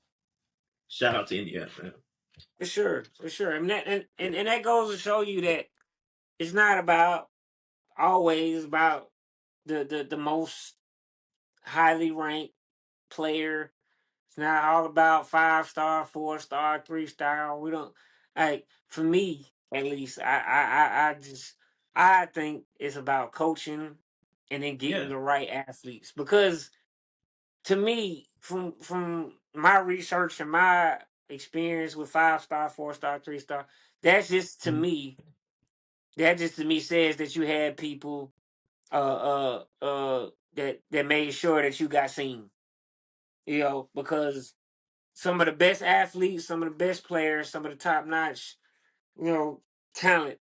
shout out to Indiana, man. For sure, for sure. I mean, and that goes to show you that it's not about always about the most highly ranked player. It's not all about 5 star, 4 star, 3 star. We don't like for me at least. I think it's about coaching and then getting Yeah, the right athletes because to me, from my research and my experience with 5 star, 4 star, 3 star, that's just to me. That just to me says that you had people that made sure that you got seen. Because some of the best athletes, some of the best players, some of the top notch, you know, talent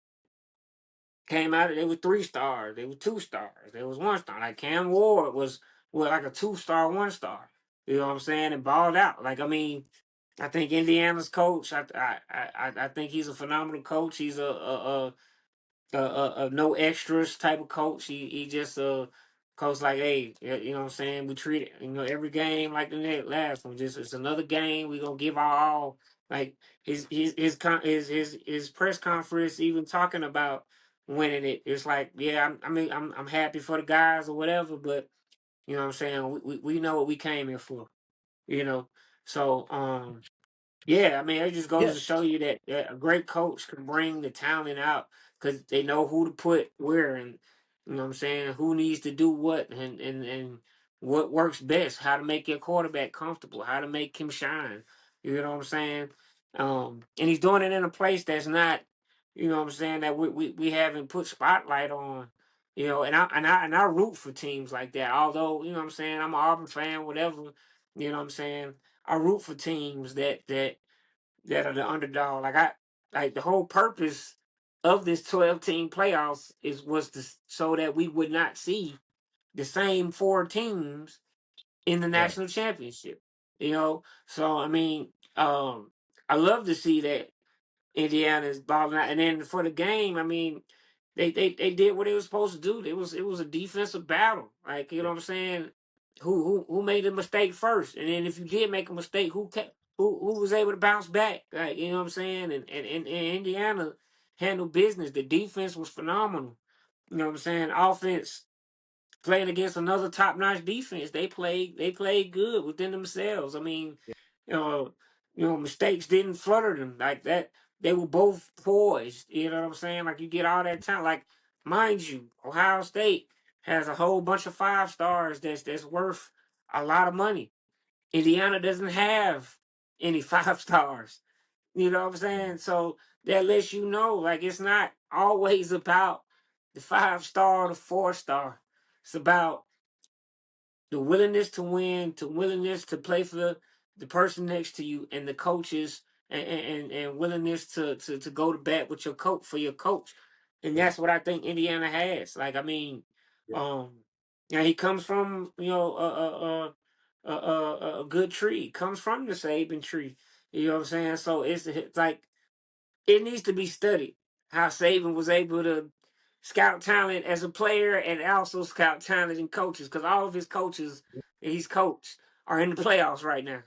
came out. They were 3 stars. They were 2 stars. They was 1 star. Like Cam Ward was like a 2 star, 1 star. You know what I'm saying? And balled out. Like I mean, I think Indiana's coach. I think he's a phenomenal coach. He's a no extras type of coach. He just coach like, hey, you know what I'm saying? We treat it, every game like the last one. Just it's another game. We gonna give our all. Like his press conference, even talking about winning it. It's like, yeah, I'm happy for the guys or whatever, but you know what I'm saying. We know what we came here for. You know, so yeah, I mean, it just goes yeah, to show you that a great coach can bring the talent out because they know who to put where and you know what I'm saying, who needs to do what and what works best, how to make your quarterback comfortable, how to make him shine. You know what I'm saying? And he's doing it in a place that's not, you know what I'm saying, that we haven't put spotlight on. And I root for teams like that. Although, you know what I'm saying, I'm an Auburn fan, whatever, you know what I'm saying. I root for teams that are the underdog. Like the whole purpose of this 12 team playoffs was to so that we would not see the same 4 teams in the right. national championship. So I mean, I love to see that Indiana's balling out. And then for the game, I mean, they did what they were supposed to do. It was a defensive battle. Like you know Yeah, what I'm saying? Who made the mistake first? And then if you did make a mistake, who was able to bounce back? Like you know what I'm saying? And Indiana handled business. The defense was phenomenal. You know what I'm saying? Offense playing against another top notch defense. They played good within themselves. I mean, you know, mistakes didn't flutter them like that. They were both poised. You know what I'm saying? Like you get all that time. Like mind you, Ohio State has a whole bunch of 5 stars that's worth a lot of money. Indiana doesn't have any 5 stars. You know what I'm saying? So that lets you know, like, it's not always about the 5 star or the 4 star. It's about the willingness to win, to willingness to play for the person next to you, and the coaches, and willingness to go to bat with your coach for your coach. And Right. that's what I think Indiana has. Like, I mean, Yeah. um, yeah, he comes from, a good tree. Comes from the Saban tree. You know what I'm saying? So it's like it needs to be studied how Saban was able to scout talent as a player and also scout talent in coaches, because all of his coaches that he's coached are in the playoffs right now.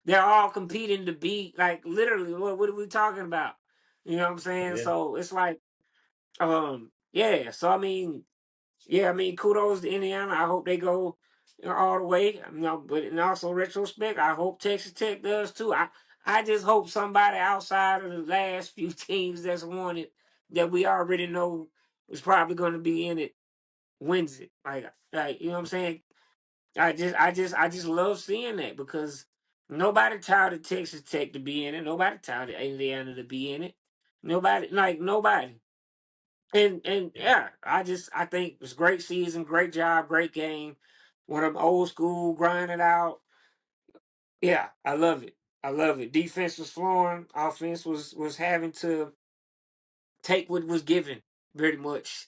They're all competing to be, like, literally, what are we talking about? You know what I'm saying? Yeah. So it's like, yeah. So I mean, yeah, I mean, kudos to Indiana. I hope they go, all the way. But in also retrospect, I hope Texas Tech does too. I just hope somebody outside of the last few teams that's won it, that we already know is probably going to be in it, wins it. Like, you know what I'm saying? I just love seeing that, because nobody touted Texas Tech to be in it. Nobody touted Indiana to be in it. Nobody. And Yeah. yeah, I think it's great season, great job, great game. One of them old school, grind it out. Yeah, I love it. I love it. Defense was flowing. Offense was having to take what was given, very much,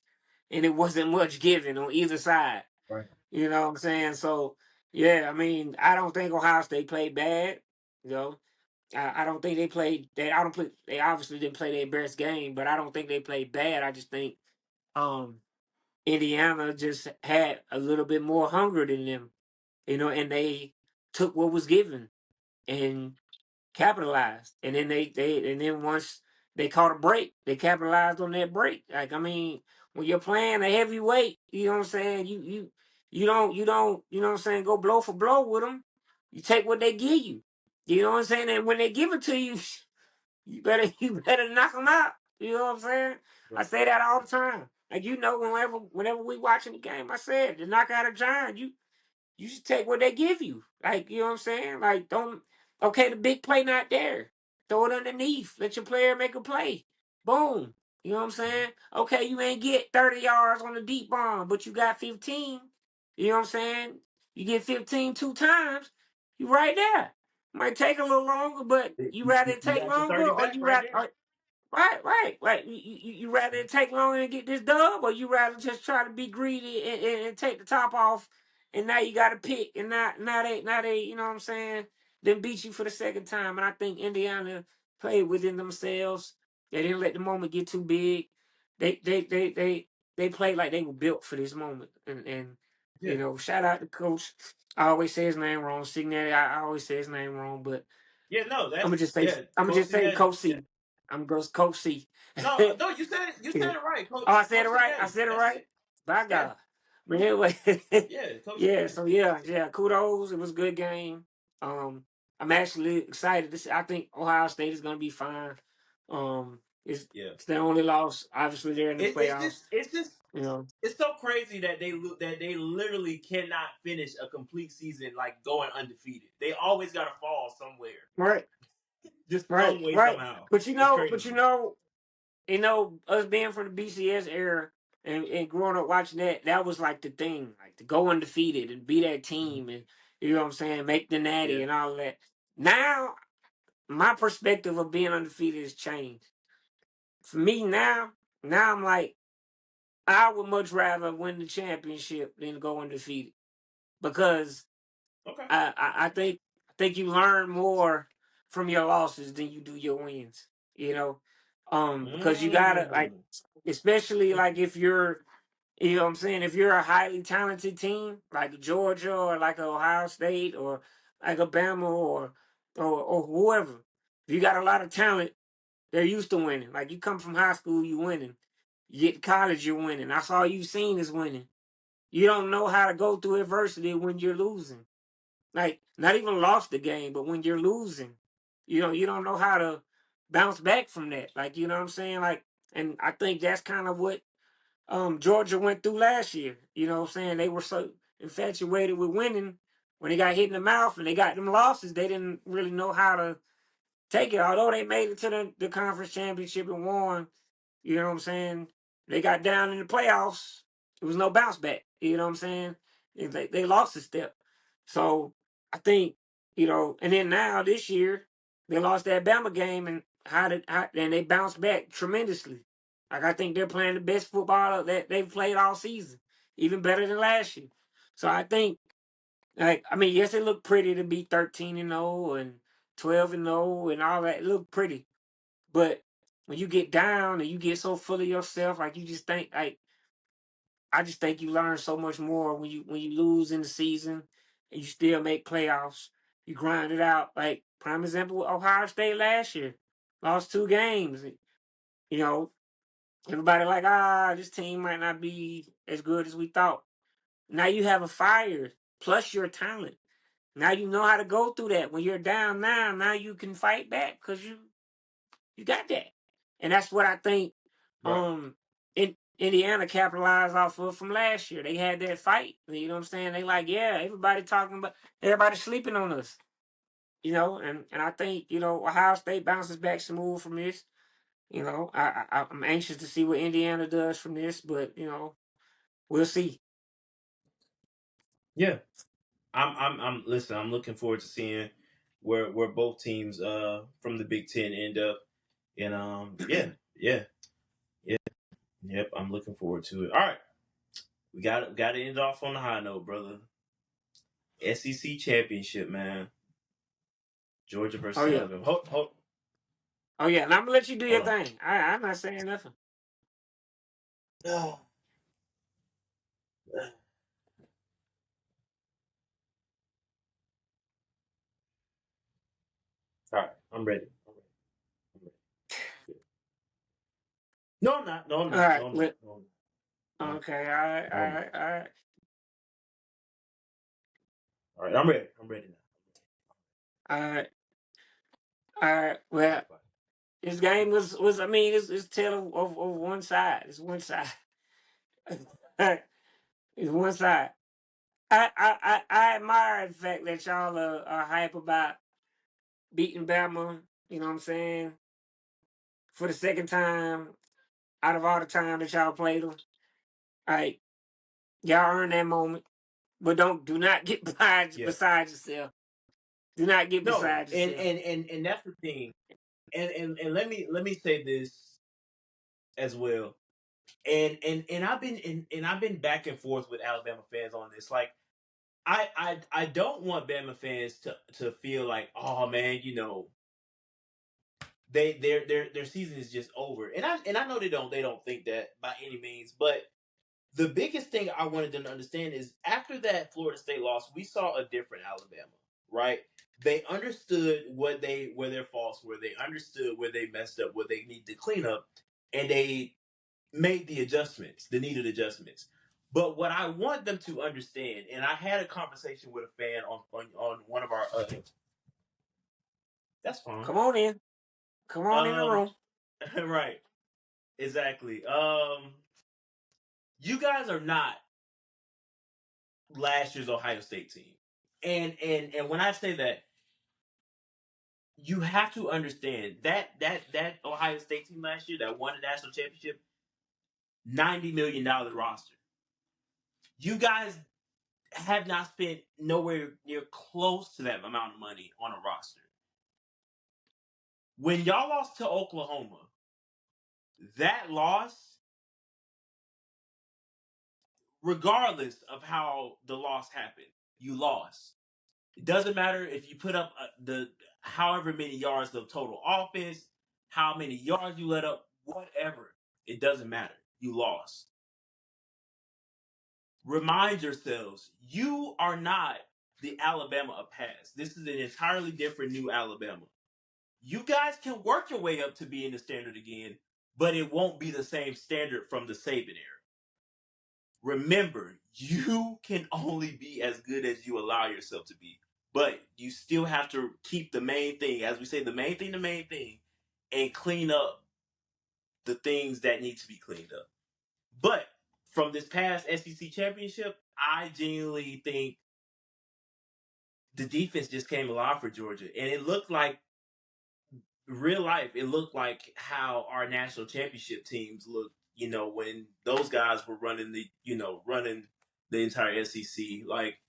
and it wasn't much given on either side. Right. You know what I'm saying? So yeah, I mean, I don't think Ohio State played bad. You know, I don't think they played. I don't play. They obviously didn't play their best game, but I don't think they played bad. I just think um Indiana just had a little bit more hunger than them, and they took what was given and capitalized. And then then once they caught a break, they capitalized on that break. Like, I mean, when you're playing a heavyweight, you know what I'm saying? You don't, you know what I'm saying, go blow for blow with them. You take what they give you. You know what I'm saying? And when they give it to you, you better knock them out. You know what I'm saying? I Right. say that all the time. Like, whenever we watching the game, I said, to knock out a giant, you should take what they give you. Like, you know what I'm saying? Like, don't, okay, the big play not there. Throw it underneath. Let your player make a play. Boom. You know what I'm saying? Okay, you ain't get 30 yards on the deep bomb, but you got 15. You know what I'm saying? You get 15 2 times, you right there. Might take a little longer, but you rather it You take got your longer, 30 or back you right rather, there. right. You rather it take longer and get this dub, or you rather just try to be greedy and take the top off, and now you got to pick, and now they, you know what I'm saying? Then beat you for the second time. And I think Indiana played within themselves. They didn't let the moment get too big. They played like they were built for this moment. And Yeah. shout out to coach. I always say his name wrong. Signetty, I always say his name wrong, but Yeah. No, I'm gonna that's just say yeah. I'm gonna Coach just say Cincinnati. Coach Yeah. C. I'm gonna go Coach C. No, no, you said it. You Yeah. said it right, Oh, I said it Coach right. I Cincinnati. said it That's right. it. By Yeah. God. But anyway, Yeah. Coach yeah. Cincinnati. So yeah. Kudos. It was a good game. I'm actually excited. I think Ohio State is gonna be fine. Yeah. It's their only loss. Obviously, they're in the It's just playoffs. it's just You know. it's so crazy that they literally cannot finish a complete season like going undefeated. They always got to fall somewhere, Right. just some Right. way Right. somehow. But you It's know. But crazy. us being from the BCS era, and growing up watching that was like the thing, like to go undefeated and be that Mhm. team, and you know what I'm saying, make the natty Yeah. and all of that. Now, my perspective of being undefeated has changed. For me now I'm like, I would much rather win the championship than go undefeated, because Okay. I think you learn more from your losses than you do your wins. You know, because you gotta, like, Mm. especially like if you're, you know what I'm saying, if you're a highly talented team like Georgia or like Ohio State or like Alabama or whoever, if you got a lot of talent, they're used to winning. Like, you come from high school, you winning. You get to college, you're winning. That's all you've seen is winning. You don't know how to go through adversity when you're losing. Like, not even lost the game, but when you're losing, you don't know how to bounce back from that. Like, you know what I'm saying? Like, and I think that's kind of what Georgia went through last year. You know what I'm saying? They were so infatuated with winning, when they got hit in the mouth and they got them losses, they didn't really know how to take it. Although they made it to the conference championship and won, you know what I'm saying? They got down in the playoffs. It was no bounce back. You know what I'm saying? They lost a step. So I think, and then now this year they lost that Bama game and and they bounced back tremendously. Like I think they're playing the best football that they've played all season, even better than last year. So I think, yes, it looked pretty to be 13-0 and 12-0 and all that. It looked pretty, but when you get down and you get so full of yourself, like you just think, I just think you learn so much more when you lose in the season and you still make playoffs. You grind it out. Like prime example, Ohio State last year lost 2 games. You know, everybody like this team might not be as good as we thought. Now you have a fire plus your talent. Now you know how to go through that. When you're down now you can fight back because you got that. And that's what I think Right. Indiana capitalized off of from last year. They had that fight. You know what I'm saying? They like, yeah, everybody sleeping on us. And I think, Ohio State bounces back smooth from this. I'm anxious to see what Indiana does from this, but we'll see. Yeah. I'm listen, I'm looking forward to seeing where both teams from the Big Ten end up. And yeah. Yep, I'm looking forward to it. All right. We got to end off on a high note, brother. SEC championship, man. Georgia Oh versus yeah. Alabama. Oh yeah. And I'm gonna let you do your Hold on. thing. I'm not saying nothing. All right, I'm ready. I'm ready. No, I'm not. No, I'm All not. right. No, I'm not. Well, No, I'm not. okay. All right. No, All I'm not. right. All right. All right, I'm ready. I'm ready now. All right. All right. Well, Bye. this game was I mean it's tale of one side. It's one side. It's one side. I admire the fact that y'all are hype about beating Bama. You know what I'm saying? For the second time out of all the time that y'all played them, like y'all earned that moment. But do not get Yeah. beside yourself. Do not get No, beside and yourself. and and and that's the thing. And let me say this as well. And I've been back and forth with Alabama fans on this. Like I don't want Bama fans to feel like, oh man, their season is just over. And I know they don't think that by any means, but the biggest thing I wanted them to understand is after that Florida State loss, we saw a different Alabama, right? They understood where their faults were. They understood where they messed up, what they need to clean up, and they made the adjustments, the needed adjustments. But what I want them to understand, and I had a conversation with a fan on one of our that's fine. Come on in. Come on in the Um room. right, exactly. You guys are not last year's Ohio State team. And when I say that, you have to understand that Ohio State team last year that won the national championship, $90 million roster. You guys have not spent nowhere near close to that amount of money on a roster. When y'all lost to Oklahoma, that loss, regardless of how the loss happened, you lost. It doesn't matter if you put up the however many yards of total offense, how many yards you let up, whatever. It doesn't matter. You lost. Remind yourselves, you are not the Alabama of past. This is an entirely different new Alabama. You guys can work your way up to being the standard again, but it won't be the same standard from the Saban era. Remember, you can only be as good as you allow yourself to be, but you still have to keep the main thing, as we say, the main thing, and clean up the things that need to be cleaned up. But from this past SEC championship, I genuinely think the defense just came alive for Georgia, and it looked like real life. It looked like how our national championship teams looked. When those guys were running running the entire SEC, like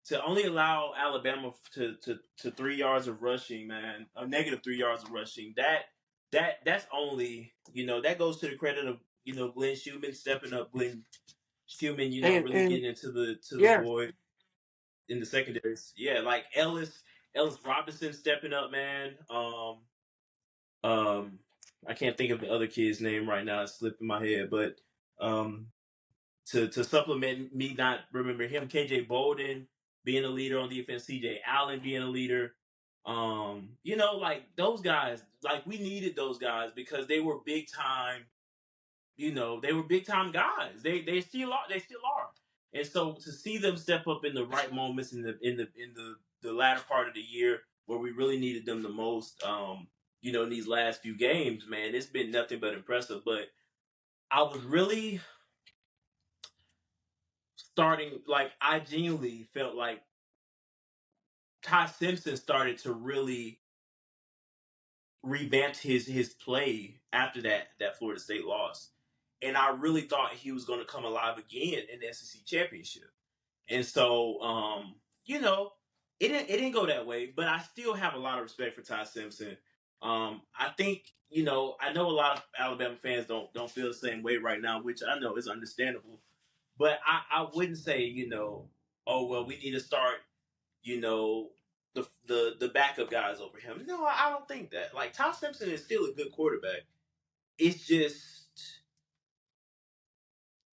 to only allow Alabama to 3 yards of rushing, man, a negative 3 yards of rushing. That's only that goes to the credit of Glenn Schumann stepping up, Glenn Schumann, really and getting into the yeah, void in the secondaries. Yeah, like Ellis Robinson stepping up, man. Um, I can't think of the other kid's name right now. It's slipping my head, but um, to supplement me not remember him, KJ Bolden being a leader on defense, CJ Allen being a leader. Like those guys, like we needed those guys because they were big time. They were big time guys. They still are. They still are. And so to see them step up in the right moments in the latter part of the year where we really needed them the most, in these last few games, man, it's been nothing but impressive. But I was really starting like I genuinely felt like Ty Simpson started to really revamped his play after that Florida State loss, and I really thought he was going to come alive again in the SEC championship. And so, it didn't go that way, but I still have a lot of respect for Ty Simpson. I think I know a lot of Alabama fans don't feel the same way right now, which I know is understandable. But I wouldn't say oh well, we need to start you know, the backup guys over him. No, I don't think that. Like Tom Simpson is still a good quarterback. It's just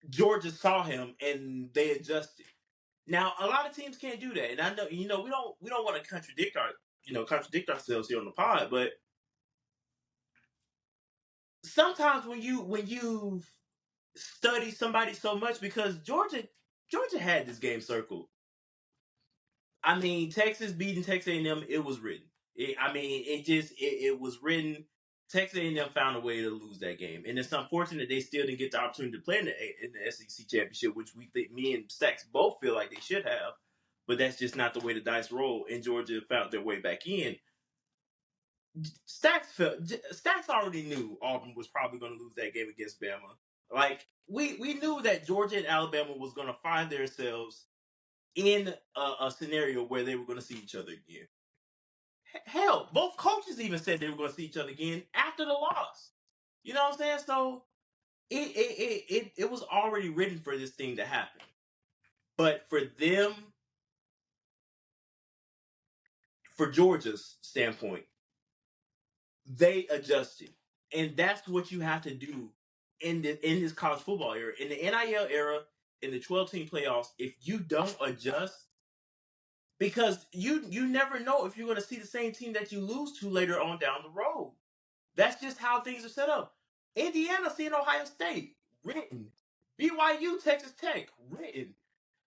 Georgia saw him and they adjusted. Now a lot of teams can't do that, and I know we don't want to contradict ourselves here on the pod, but sometimes when you study somebody so much because Georgia had this game circled. I mean, Texas beating Texas A&M, it was written. It was written. Texas A&M found a way to lose that game, and it's unfortunate they still didn't get the opportunity to play in the SEC championship, which we think me and Stacks both feel like they should have. But that's just not the way the dice roll, and Georgia found their way back in. Stacks already knew Auburn was probably going to lose that game against Bama. Like we knew that Georgia and Alabama was going to find themselves in a scenario where they were going to see each other again. Hell, both coaches even said they were going to see each other again after the loss. You know what I'm saying? So it was already written for this thing to happen. But for them, for Georgia's standpoint, they adjusted, and that's what you have to do in this college football era, in the NIL era, in the 12-team playoffs. If you don't adjust, because you never know if you're going to see the same team that you lose to later on down the road. That's just how things are set up. Indiana seeing Ohio State, written. BYU, Texas Tech, written.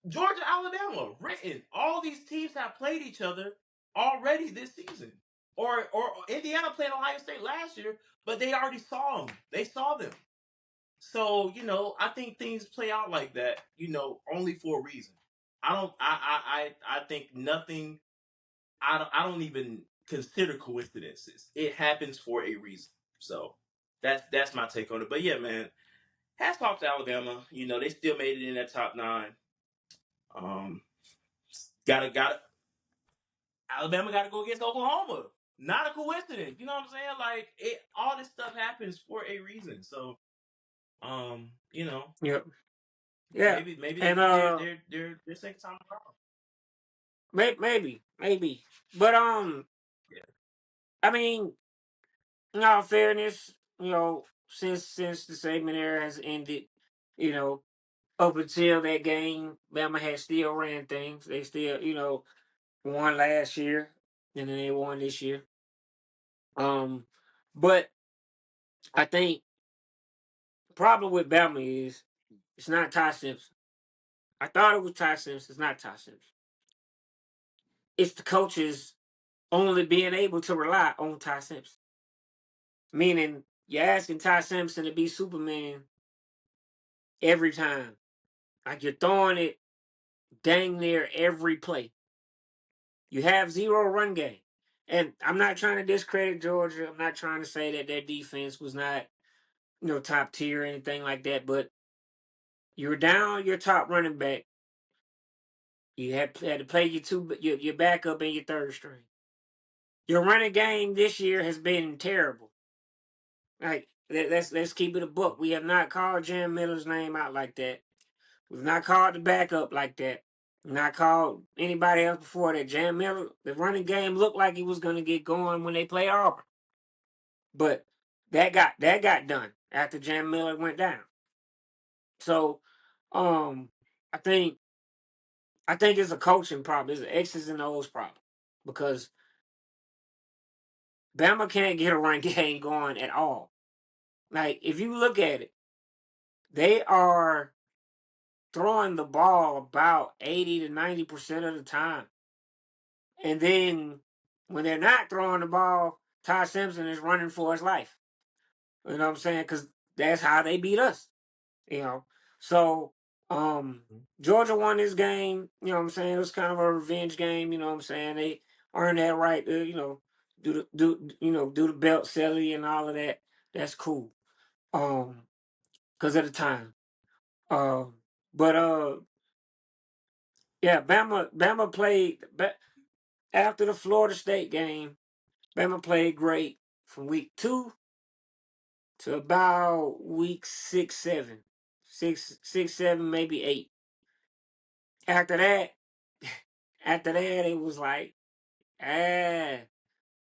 Georgia, Alabama, written. All these teams have played each other already this season. Or Indiana played Ohio State last year, but they already saw them. They saw them. So, I think things play out like that, only for a reason. I think nothing I don't even consider coincidences. It happens for a reason. So that's my take on it. But yeah, man, hats off to Alabama. They still made it in that top nine. Um, got Alabama got to go against Oklahoma. Not a coincidence. You know what I'm saying? Like all this stuff happens for a reason. So, um, you know, yeah, yeah, maybe this and is their second time around. maybe, but Yeah. I mean, in all fairness, since the segment era has ended, you know, up until that game, Bama had still ran things. They still, won last year, and then they won this year. But I think the problem with Bama is it's not Ty Simpson. I thought it was Ty Simpson. It's not Ty Simpson. It's the coaches only being able to rely on Ty Simpson. Meaning, you're asking Ty Simpson to be Superman every time. Like you're throwing it dang near every play. You have zero run game. And I'm not trying to discredit Georgia. I'm not trying to say that their defense was not, top tier or anything like that. But you're down your top running back. You had to play your backup and your third string. Your running game this year has been terrible. Like let's keep it a book. We have not called Jam Miller's name out like that. We've not called the backup like that. We've not called anybody else before that. Jam Miller, the running game looked like it was going to get going when they play Auburn, but that got done after Jam Miller went down. So, I think it's a coaching problem. It's an X's and O's problem because Bama can't get a run game going at all. Like if you look at it, they are throwing the ball about 80 to 90% of the time. And then when they're not throwing the ball, Ty Simpson is running for his life. You know what I'm saying? Because that's how they beat us. So Georgia won this game. You know what I'm saying? It was kind of a revenge game. You know what I'm saying? They earned that right to do the belt silly and all of that. That's cool. Because at the time. But yeah, Bama played after the Florida State game. Bama played great from week 2 to about week 6, 7, 6, 7, maybe 8. After that, it was like, it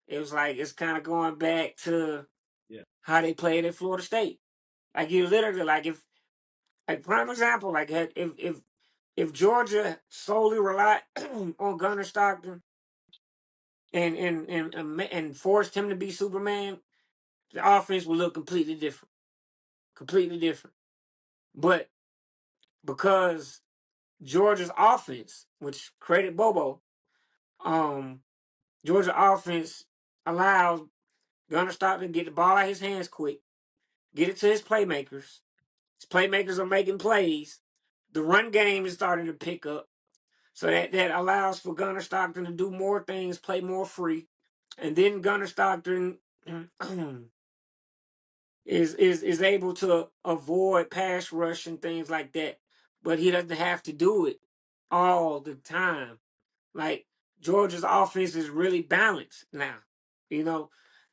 was like it's kind of going back to how they played at Florida State. Like you literally, like prime example, like if Georgia solely relied on Gunnar Stockton and forced him to be Superman, the offense would look completely different. Completely different. But because Georgia's offense, which credit Bobo, Georgia offense allows Gunnar Stockton to get the ball out of his hands quick, get it to his playmakers. His playmakers are making plays. The run game is starting to pick up. So that allows for Gunnar Stockton to do more things, play more free. And then Gunnar Stockton is able to avoid pass rush and things like that. But he doesn't have to do it all the time. Like Georgia's offense is really balanced now, you know,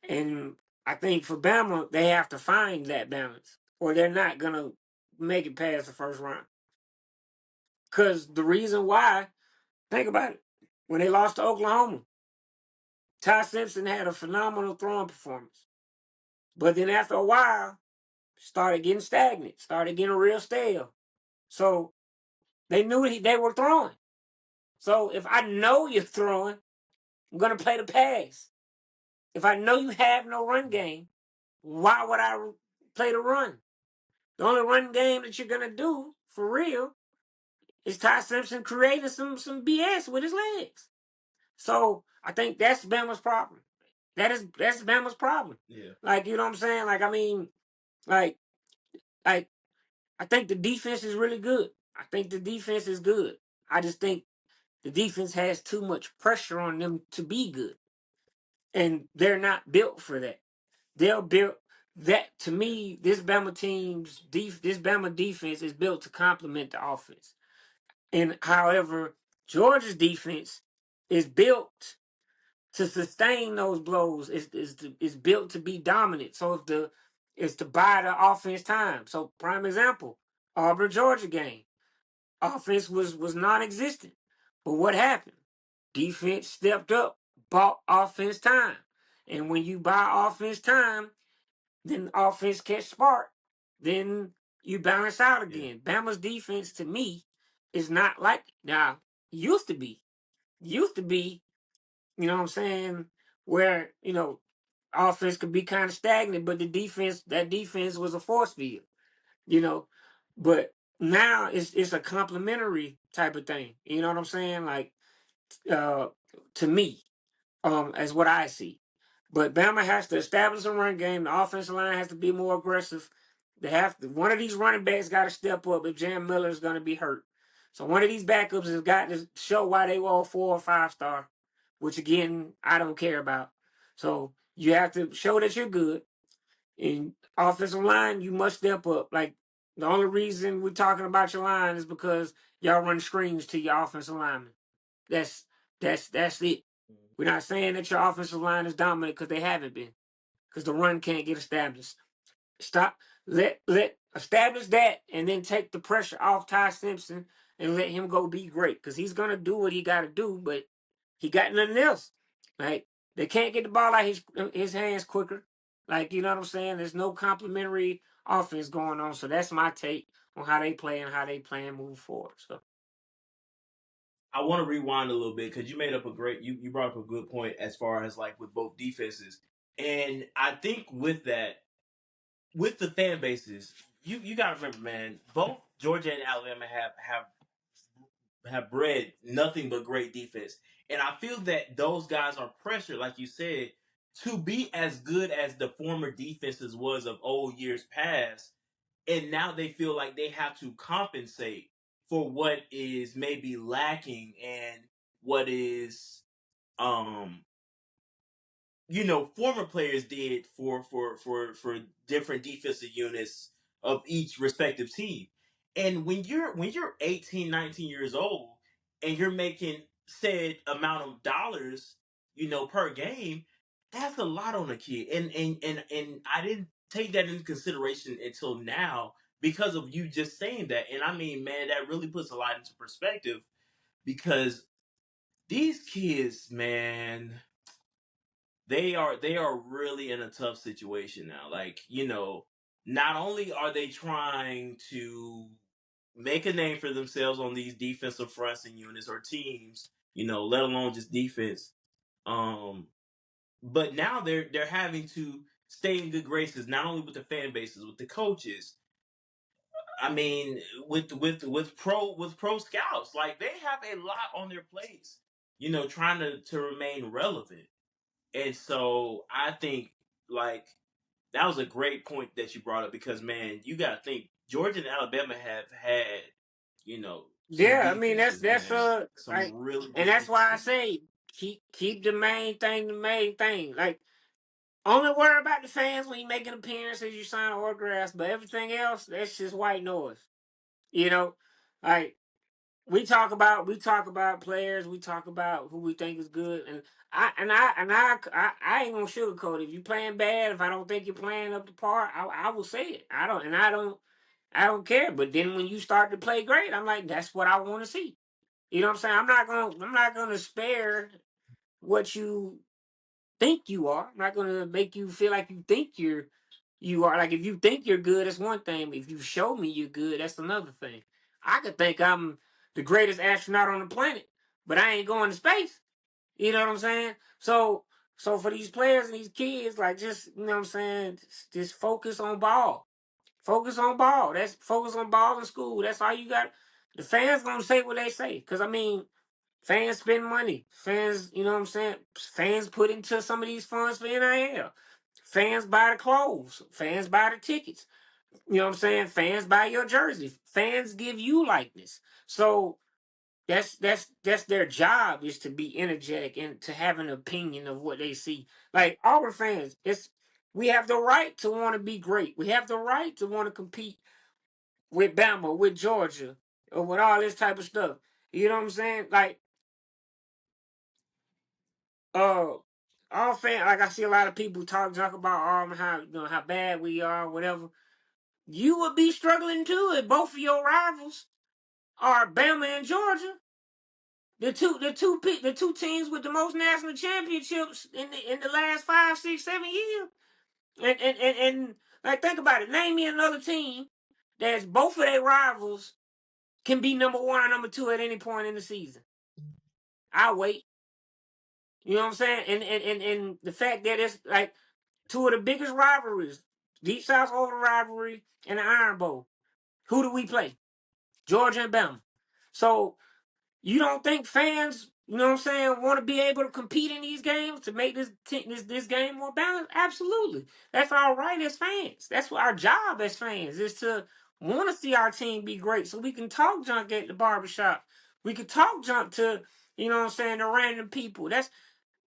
and I think for Bama they have to find that balance, or they're not gonna make it past the first round. Cause the reason why, think about it, when they lost to Oklahoma, Ty Simpson had a phenomenal throwing performance, but then after a while, started getting stagnant, started getting real stale. So they knew they were throwing. So if I know you're throwing, I'm gonna play the pass. If I know you have no run game, why would I play the run? The only run game that you're gonna do for real is Ty Simpson creating some BS with his legs. So I think that's Bama's problem. That's Bama's problem. Yeah. Like you know what I'm saying? Like I mean, like I think the defense is really good. I think the defense is good. I just think the defense has too much pressure on them to be good, and they're not built for that. They're built that to me. This Bama defense is built to complement the offense. And however, Georgia's defense is built to sustain those blows. Is built to be dominant. So if the is to buy the offense time. So prime example, Auburn Georgia game, offense was non-existent. But what happened? Defense stepped up, bought offense time. And when you buy offense time, then offense catch spark, then you balance out again. Yeah. Bama's defense to me is not like now. Used to be, you know what I'm saying, where offense could be kind of stagnant, but that defense was a force field, you know. But now it's a complementary type of thing. You know what I'm saying? Like to me, as what I see. But Bama has to establish a run game. The offensive line has to be more aggressive. One of these running backs got to step up if Jam Miller is going to be hurt. So one of these backups has got to show why they were all 4 or 5 star. which again I don't care about. So you have to show that you're good. In offensive line, you must step up. Like the only reason we're talking about your line is because y'all run screens to your offensive linemen. That's that's it. We're not saying that your offensive line is dominant because they haven't been. Because the run can't get established. Stop. Let establish that, and then take the pressure off Ty Simpson and let him go be great. Because he's gonna do what he got to do, but he got nothing else. Like they can't get the ball out his hands quicker. Like you know what I'm saying? There's no complimentary offense going on. So that's my take on how they play and how they plan move forward. So I want to rewind a little bit because you made up a great you brought up a good point as far as like with both defenses. And I think with that, with the fan bases, you gotta remember, man, both Georgia and Alabama have bred nothing but great defense. And I feel that those guys are pressured, like you said, to be as good as the former defenses was of old years past. And now they feel like they have to compensate for what is maybe lacking and what is um former players did for different defensive units of each respective team. And when you're 18, 19 years old and you're making said amount of dollars, per game, that's a lot on a kid. And I didn't take that into consideration until now because of you just saying that. And I mean, man, that really puts a lot into perspective because these kids, man, they are really in a tough situation now. Like, not only are they trying to make a name for themselves on these defensive fronts and units or teams, let alone just defense. Um, but now they're having to stay in good graces, not only with the fan bases, with the coaches. I mean, with pro scouts, like they have a lot on their plates, trying to remain relevant. And so I think like that was a great point that you brought up because man, you got to think Georgia and Alabama have had some yeah, I mean defenses, that's man, some like, really and good that's why I defenses. say keep the main thing the main thing. Like only worry about the fans when you make an appearance as you sign autographs, but everything else that's just white noise. You know, like we talk about players, we talk about who we think is good, and I ain't gonna sugarcoat it. If you playing bad, if I don't think you're playing up to par, I will say it. I don't care. But then when you start to play great, I'm like, that's what I want to see. You know what I'm saying? I'm not gonna spare what you think you are. I'm not gonna make you feel like you are. Like if you think you're good, that's one thing. But if you show me you're good, that's another thing. I could think I'm the greatest astronaut on the planet, but I ain't going to space. You know what I'm saying? So for these players and these kids, like just you know what I'm saying, just focus on ball. Focus on ball. That's focus on ball in school. That's all you got. The fans gonna say what they say. Cause I mean, fans spend money. Fans, you know what I'm saying? Fans put into some of these funds for NIL. Fans buy the clothes. Fans buy the tickets. You know what I'm saying? Fans buy your jersey. Fans give you likeness. So that's their job is to be energetic and to have an opinion of what they see. Like our fans, we have the right to want to be great. We have the right to want to compete with Bama, with Georgia, or with all this type of stuff. You know what I'm saying? Like uh all fan like I see a lot of people talk junk about how how bad we are, whatever. You would be struggling too if both of your rivals are Bama and Georgia. The two teams with the most national championships in the last 5, 6, 7 years. And like think about it. Name me another team that's both of their rivals can be number one or number two at any point in the season. I'll wait. You know what I'm saying? And the fact that it's like two of the biggest rivalries, Deep South Over rivalry and the Iron Bowl. Who do we play? Georgia and Bama. So you don't think fans, you know what I'm saying, want to be able to compete in these games to make this game more balanced? Absolutely. That's all right as fans. That's what our job as fans is to want to see our team be great so we can talk junk at the barbershop. We can talk junk to, you know what I'm saying, the random people.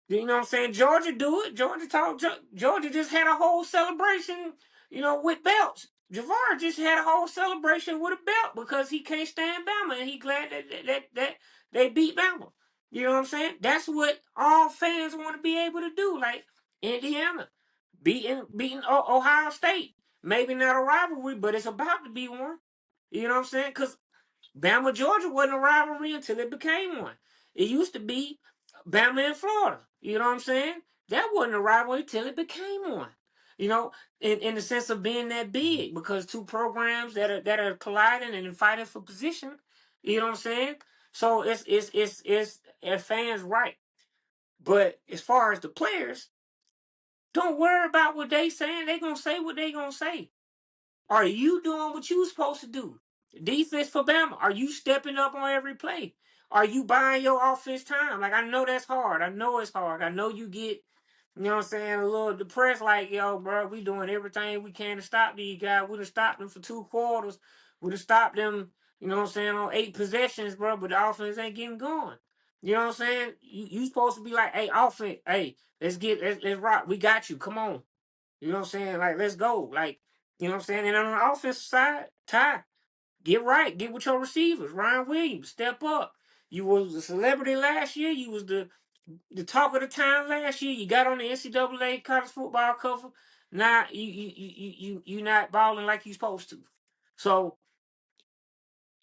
You know what I'm saying? Georgia do it. Georgia just had a whole celebration, with belts. Javar just had a whole celebration with a belt because he can't stand Bama and he glad that they beat Bama. You know what I'm saying? That's what all fans want to be able to do. Like Indiana beating Ohio State. Maybe not a rivalry, but it's about to be one. You know what I'm saying? Because Bama Georgia wasn't a rivalry until it became one. It used to be Bama and Florida. You know what I'm saying? That wasn't a rivalry until it became one. You know, in the sense of being that big, because two programs that are colliding and fighting for position. You know what I'm saying? So it's fans right. But as far as the players, don't worry about what they saying. They gonna say what they gonna say. Are you doing what you supposed to do? Defense for Bama. Are you stepping up on every play? Are you buying your offense time? Like, I know that's hard. I know it's hard. I know you get, a little depressed. Like, yo, bro, we doing everything we can to stop these guys. We'd have stopped them for 2 quarters. We'd have stopped them, on 8 possessions, bro. But the offense ain't getting going. You know what I'm saying? You supposed to be like, hey, offense, hey, let's rock. We got you. Come on. You know what I'm saying? Like, let's go. Like, you know what I'm saying? And on the offensive side, Ty, get right. Get with your receivers. Ryan Williams, step up. You was a celebrity last year. You was the talk of the town last year. You got on the NCAA college football cover. Now you not balling like you supposed to. So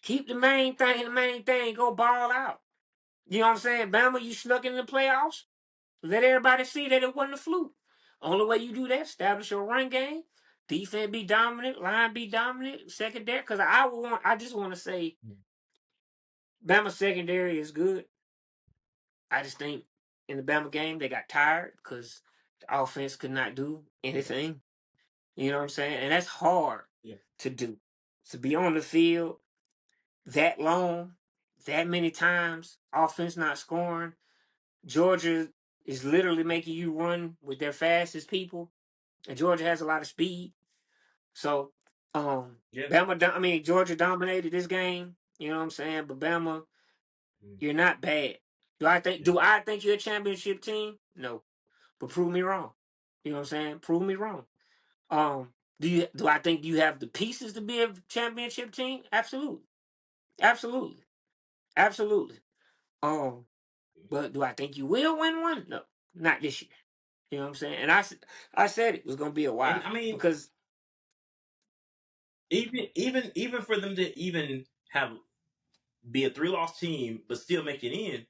keep the main thing the main thing. Go ball out. You know what I'm saying? Bama, you snuck in the playoffs. Let everybody see that it wasn't a fluke. Only way you do that, establish your run game, defense be dominant, line be dominant, secondary. Because I just want to say, Bama secondary is good. I just think in the Bama game they got tired because the offense could not do anything. You know what I'm saying? And that's hard to do. To be on the field that long, that many times, offense not scoring. Georgia is literally making you run with their fastest people. And Georgia has a lot of speed. So, Yeah. Georgia dominated this game. You know what I'm saying? But Bama, you're not bad. Do I think you're a championship team? No. But prove me wrong. You know what I'm saying? Prove me wrong. Do I think you have the pieces to be a championship team? Absolutely. Absolutely. Absolutely. Um, but do I think you will win one? No. Not this year. You know what I'm saying? And I said it was gonna be a And while I mean, because even for them to even have be a 3-loss team but still make it in,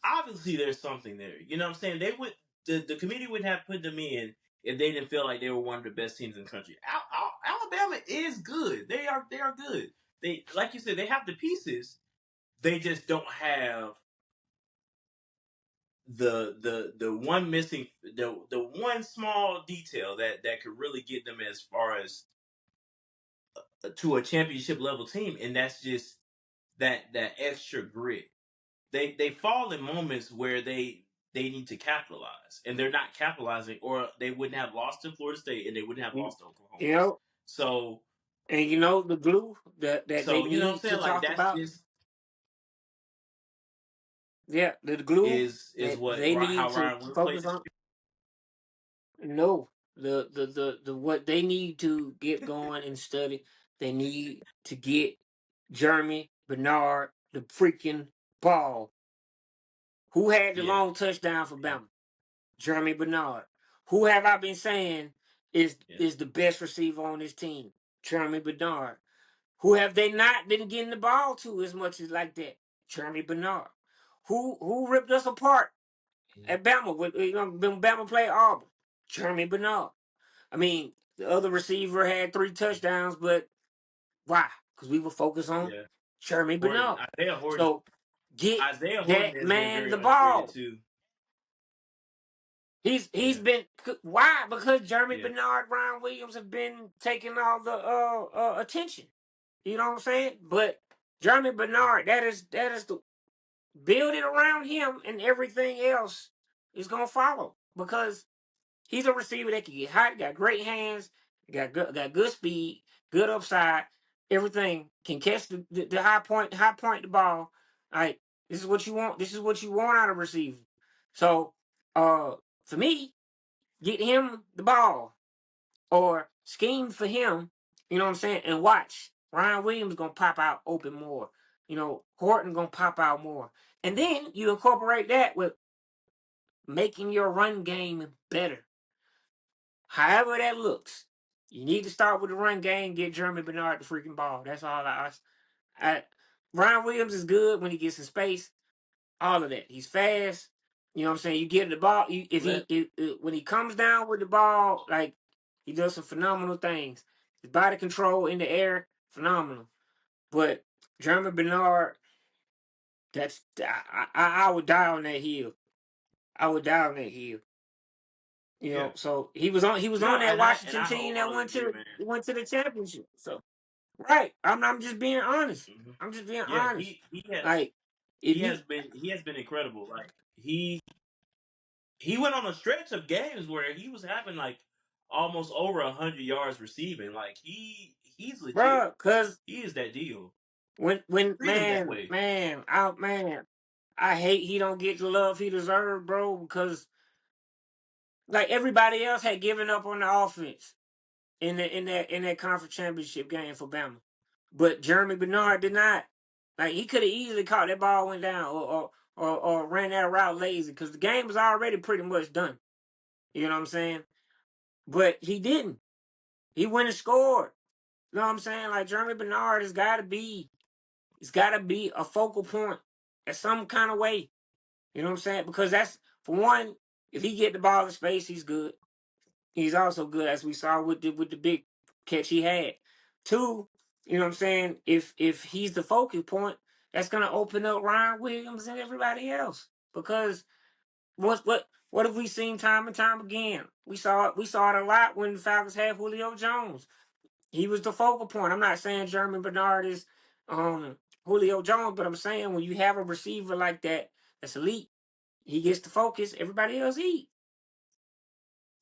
obviously there's something there. You know what I'm saying? They would the committee would have put them in if they didn't feel like they were one of the best teams in the country. Alabama is good. They are good. They, like you said, they have the pieces. They just don't have the one missing, the one small detail that could really get them as far as to a championship level team, and that's just that extra grit. They fall in moments where they need to capitalize, and they're not capitalizing, or they wouldn't have lost to Florida State, and they wouldn't have you lost to Oklahoma. know, So and the glue that they you know what I'm need to saying? Like talk that's about. just Yeah, the glue is that what they need how to Ryan Wood played focus this on. No, the what they need to get going and study. They need to get Jeremy Bernard the freaking ball. Who had the year. long touchdown for Bama? Jeremy Bernard. Who have I been saying is Yeah, is the best receiver on this team? Jeremy Bernard. Who have they not been getting the ball to as much as like that? Jeremy Bernard. Who ripped us apart at Bama when Bama played Auburn? Jeremy Bernard. I mean, the other receiver had 3 touchdowns, but why? Because we were focused on yeah. Jeremy Horton, Bernard. Isaiah Horton, So get Isaiah Horton that has been man very the underrated ball. too. He's Yeah, been why? Because Jeremy yeah, Bernard, Ryan Williams have been taking all the attention. You know what I'm saying? But Jeremy Bernard, that is the build it around him, and everything else is gonna follow because he's a receiver that can get hot, got great hands, got good speed, good upside, everything can catch the high point the ball. All right, this is what you want. This is what you want out of receiver. So For me, get him the ball or scheme for him. You know what I'm saying? And watch Ryan Williams gonna pop out open more. Horton gonna pop out more, and then you incorporate that with making your run game better. However that looks, you need to start with the run game. Get Jeremy Bernard the freaking ball. That's all I Ryan Williams is good when he gets in space. All of that. He's fast. You know what I'm saying? You get the ball. When he comes down with the ball, like he does some phenomenal things. His body control in the air, phenomenal. But Jeremy Bernard, I would die on that hill. I would die on that hill. Yeah. So he was on No, that and Washington I team that wholeheartedly agree, man. went to the championship. So right, I'm just being honest. Hmm. I'm just being Yeah, honest. Like if you he has been incredible. Like he went on a stretch of games where he was having like almost over 100 yards receiving. Like he's legit. Bruh, cause He is that deal. when Treat him that man, way. man, out man, I hate he don't get the love he deserved, bro, because like everybody else had given up on the offense in that conference championship game for Bama. But Jeremy Bernard did not. Like he could have easily caught that ball went down or ran that route lazy because the game was already pretty much done. You know what I'm saying? But he didn't. He went and scored. You know what I'm saying? Like Jeremy Bernard has got to be. It's got to be a focal point in some kind of way. You know what I'm saying? Because that's for one. If he get the ball in space, he's good. He's also good, as we saw with the big catch he had. Two, you know what I'm saying? If he's the focal point, that's gonna open up Ryan Williams and everybody else. Because what have we seen time and time again? We saw it a lot when the Falcons had Julio Jones. He was the focal point. I'm not saying Jeremy Bernard is Julio Jones, but I'm saying when you have a receiver like that that's elite, he gets the focus. Everybody else eat.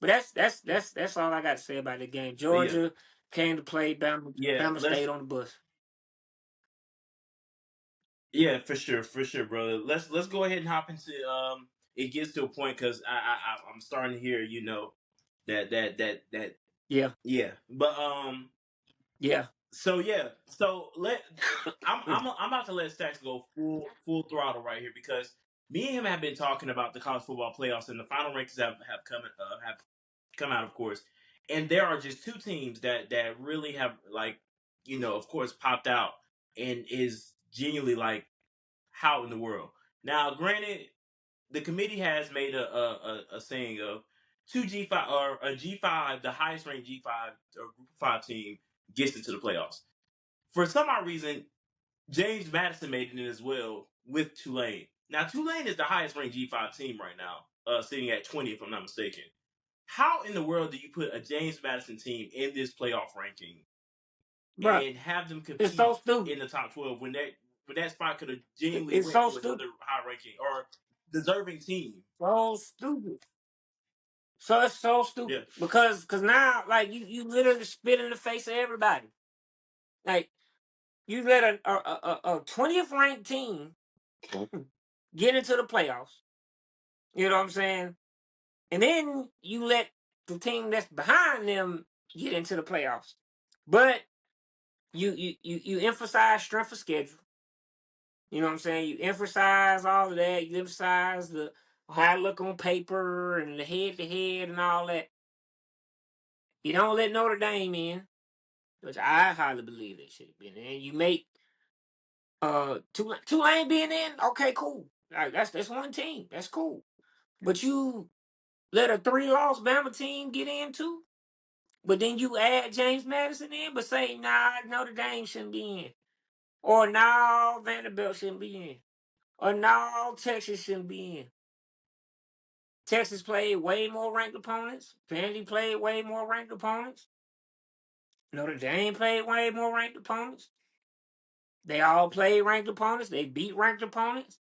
But that's all I got to say about the game. But yeah, Georgia came to play. Bama, yeah. Bama stayed on the bus. Yeah, for sure, brother. Let's go ahead and hop into It gets to a point because I'm starting to hear that Yeah, yeah, but yeah. so yeah, so I'm about to let Stacks go full throttle right here because me and him have been talking about the college football playoffs and the final rankings have come out, of course, and there are just two teams that really have like of course popped out and is genuinely like how in the world. Now, granted, the committee has made a saying of two G5 or a G5, the highest ranked G5 or Group of 5 team gets into the playoffs. For some odd reason, James Madison made it in as well with Tulane. Now, Tulane is the highest ranked G5 team right now, sitting at 20, if I'm not mistaken. How in the world do you put a James Madison team in this playoff ranking Bruh, and have them it's so compete stupid. in the top 12 when that spot could have genuinely It's went so to stupid. another high ranking or deserving team? So stupid. So it's so Yeah, stupid because now like you literally spit in the face of everybody. Like you let a 20th ranked team get into the playoffs. You know what I'm saying? And then you let the team that's behind them get into the playoffs. But you emphasize strength of schedule. You know what I'm saying? You emphasize all of that. You emphasize the how it look on paper and the head to head and all that. You don't let Notre Dame in, which I highly believe they should have been in. You make Tulane being in, okay, cool. Like that's one team. That's cool. But you let a 3-loss Bama team get in too. But then you add James Madison in, but say, nah, Notre Dame shouldn't be in. Or no, Vanderbilt shouldn't be in. Or no, Texas shouldn't be in. Texas played way more ranked opponents. Vandy played way more ranked opponents. Notre Dame played way more ranked opponents. They all played ranked opponents. They beat ranked opponents.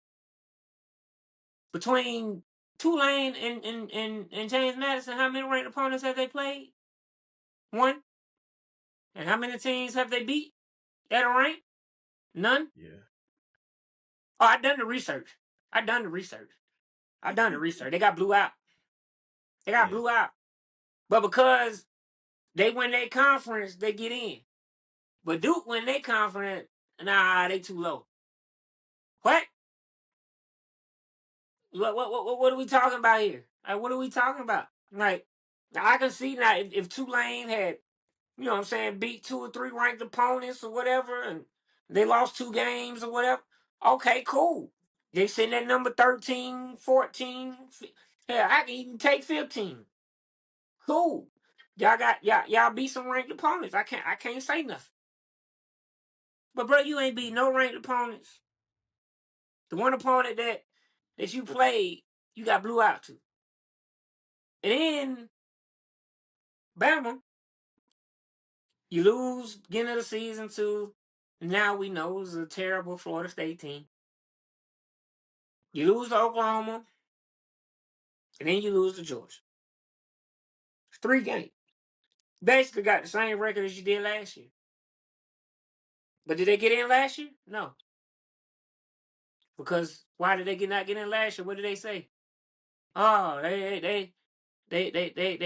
Between Tulane and James Madison, how many ranked opponents have they played? One. And how many teams have they beat that are ranked? None. yeah, Oh, I done the research. I done the research. I done the research. They got blew out. They got Yeah. blew out. But because they win their conference, they get in. But Duke win their conference, nah, they too low. What? What are we talking about here? Like, what are we talking about? Like, I can see now if Tulane had, you know what I'm saying, beat 2 or 3 ranked opponents or whatever, and they lost 2 games or whatever, okay, cool. They sitting at number 13, 14. Hell, I can even take 15. Cool. Y'all beat some ranked opponents. I can't say nothing. But bro, you ain't beat no ranked opponents. The one opponent that you played, you got blew out to. And then Bama, you lose beginning of the season to, now we know it's a terrible Florida State team. You lose to Oklahoma, and then you lose to Georgia. It's 3 games. Basically got the same record as you did last year. But did they get in last year? No. Because why did they not get in last year? What did they say? Oh, they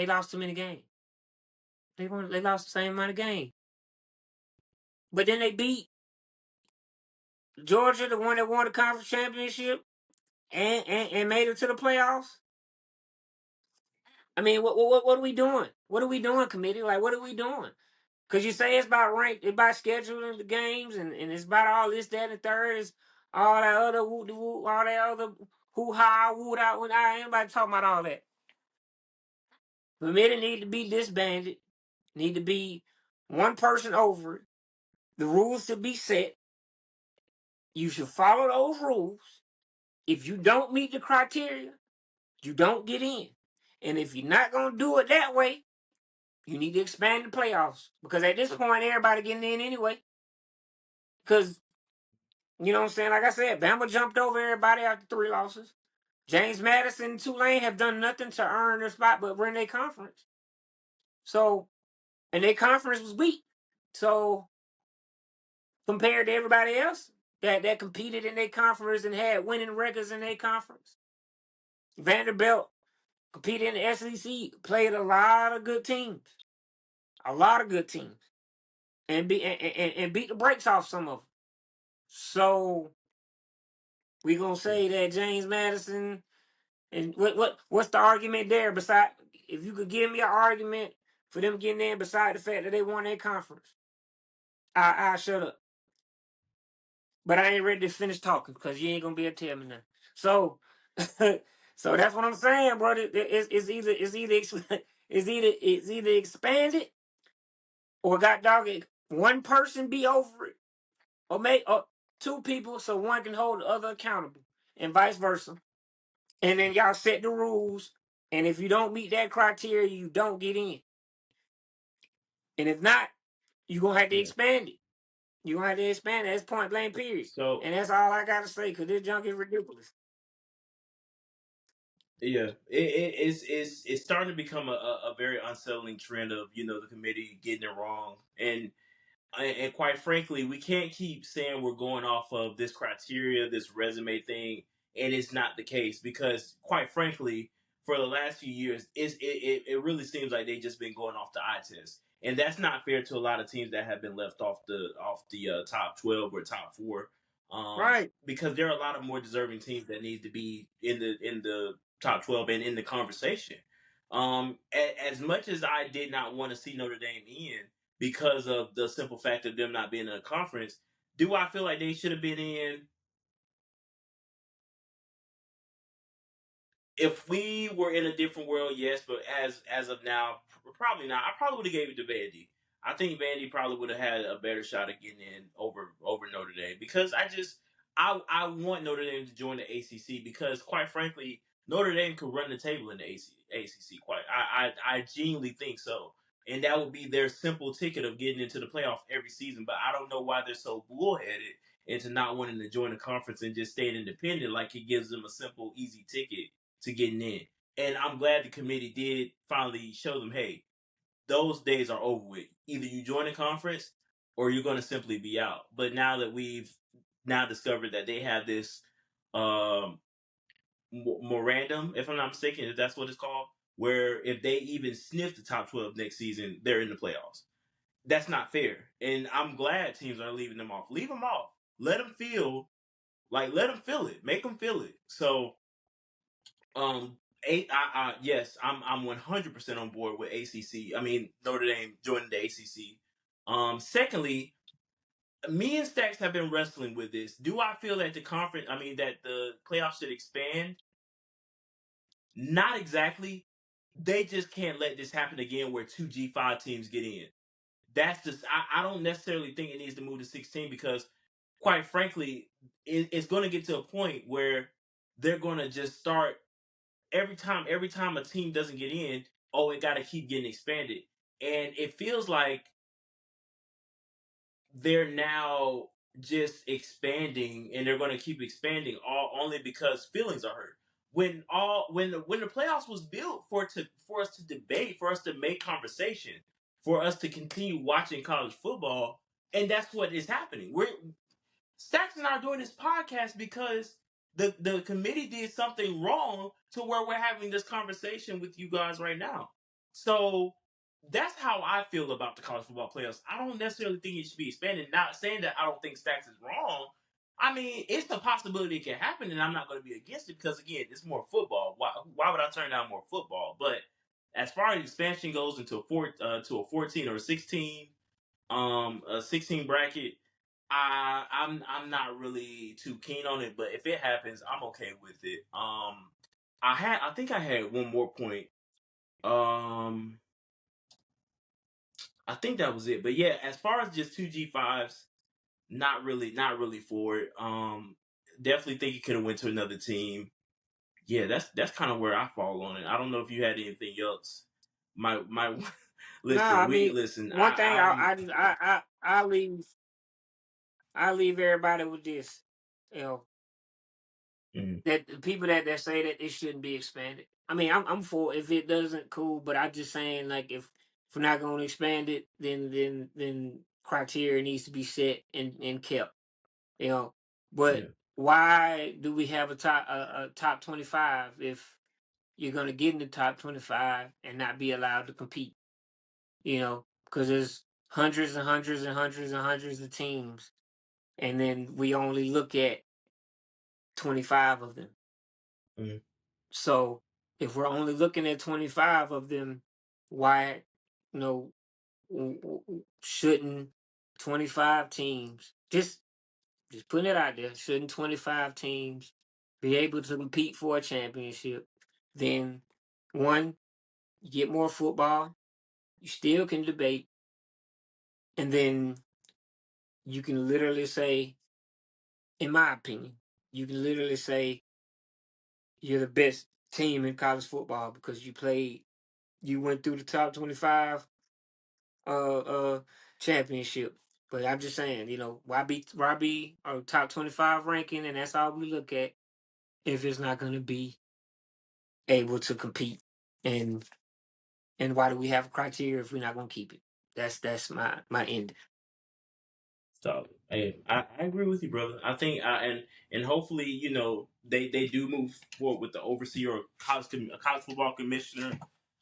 lost too many games. They lost the same amount of games. But then they beat Georgia, the one that won the conference championship, and made it to the playoffs. I mean, what are we doing? What are we doing, committee? Like, what are we doing? Because you say it's about rank, it's about scheduling the games, and it's about all this, that, and the third, is all that other woo, all that other hoo-ha, woo out. When I ain't anybody talking about all that. Committee need to be disbanded. Need to be one person over it. The rules should be set. You should follow those rules. If you don't meet the criteria, you don't get in. And if you're not going to do it that way, you need to expand the playoffs. Because at this point, everybody getting in anyway. Because, you know what I'm saying? Like I said, Bama jumped over everybody after 3 losses. James Madison and Tulane have done nothing to earn their spot but win their conference. So, and their conference was weak. So, compared to everybody else that competed in their conference and had winning records in their conference, Vanderbilt competed in the SEC, played a lot of good teams. A lot of good teams. And beat the brakes off some of them. So we gonna say that James Madison, and what's the argument there? Beside, if you could give me an argument for them getting in, beside the fact that they won their conference, I shut up. But I ain't ready to finish talking because you ain't gonna be able to tell me nothing. So, so that's what I'm saying, bro. It's either expanded or got dog it. One person be over it, or make 2 people so one can hold the other accountable, and vice versa. And then y'all set the rules. And if you don't meet that criteria, you don't get in. And if not, you're going to have to expand it. You're going to have to expand it. That's point blank, period. So And that's all I got to say because this junk is ridiculous. yeah, it's starting to become a very unsettling trend of the committee getting it wrong, and quite frankly, we can't keep saying we're going off of this criteria, this resume thing, and it's not the case because, quite frankly, for the last few years, it really seems like they've just been going off the eye test, and that's not fair to a lot of teams that have been left off the top 12 or top 4, Right. because there are a lot of more deserving teams that need to be in the top 12 and in the conversation. As much as I did not want to see Notre Dame in, because of the simple fact of them not being in a conference, do I feel like they should have been in? If we were in a different world, yes, but as of now, probably not. I probably would have gave it to Vandy. I think Vandy probably would have had a better shot at getting in over Notre Dame because I want Notre Dame to join the ACC because, quite frankly, Notre Dame could run the table in the ACC. I genuinely think so, and that would be their simple ticket of getting into the playoff every season. But I don't know why they're so bullheaded into not wanting to join the conference and just staying independent, like it gives them a simple, easy ticket to getting in. And I'm glad the committee did finally show them, hey, those days are over with. Either you join a conference or you're going to simply be out. But now that we've now discovered that they have this um, memorandum, if I'm not mistaken, if that's what it's called, where if they even sniff the top 12 next season, they're in the playoffs. That's not fair, and I'm glad teams are leaving them off. Leave them off. Let them feel let them feel it. Make them feel it. So, yes, I'm 100% on board with ACC. I mean Notre Dame joining the ACC. Secondly, me and Stacks have been wrestling with this. Do I feel that that the playoffs should expand? Not exactly. They just can't let this happen again where two G5 teams get in. That's just I don't necessarily think it needs to move to 16 because quite frankly, it's going to get to a point where they're going to just start every time a team doesn't get in, oh, it got to keep getting expanded. And it feels like they're now just expanding and they're going to keep expanding all only because feelings are hurt. When the playoffs was built for us to debate, for us to make conversation, for us to continue watching college football, and that's what is happening. We're Stacks and I are doing this podcast because the committee did something wrong to where we're having this conversation with you guys right now. So that's how I feel about the college football playoffs. I don't necessarily think it should be expanded. Not saying that I don't think Stacks is wrong. I mean, it's a possibility it can happen, and I'm not going to be against it because again, it's more football. Why would I turn down more football? But as far as expansion goes into a 14 or a 16 bracket, I'm not really too keen on it, but if it happens, I'm okay with it. I think I had one more point. Um, I think that was it. But yeah, as far as just two G5s, not really for it. Definitely think it could have went to another team. Yeah, that's kind of where I fall on it. I don't know if you had anything else. My No, listen, I we mean, listen. one thing I leave everybody with this, you know, Mhm. that the people that say that it shouldn't be expanded. I mean, I'm for if it doesn't, cool. But I'm just saying, like, if we're not going to expand it, then criteria needs to be set and kept. You know, but Yeah. why do we have a top 25 if you're going to get in the top 25 and not be allowed to compete? You know, because there's hundreds and hundreds and hundreds and hundreds of teams, and then we only look at 25 of them. Mhm. So if we're only looking at 25 of them, why, you know, shouldn't 25 teams just putting it out there, shouldn't 25 teams be able to compete for a championship? Then one, you get more football, you still can debate, and then you can literally say, in my opinion, you can literally say you're the best team in college football because you went through the top 25 championship. But I'm just saying, you know, why be a top 25 ranking and that's all we look at if it's not going to be able to compete, and why do we have criteria if we're not going to keep it? That's my end. So, hey, I agree with you, brother. I think, and hopefully, they do move forward with the overseer or a college football commissioner,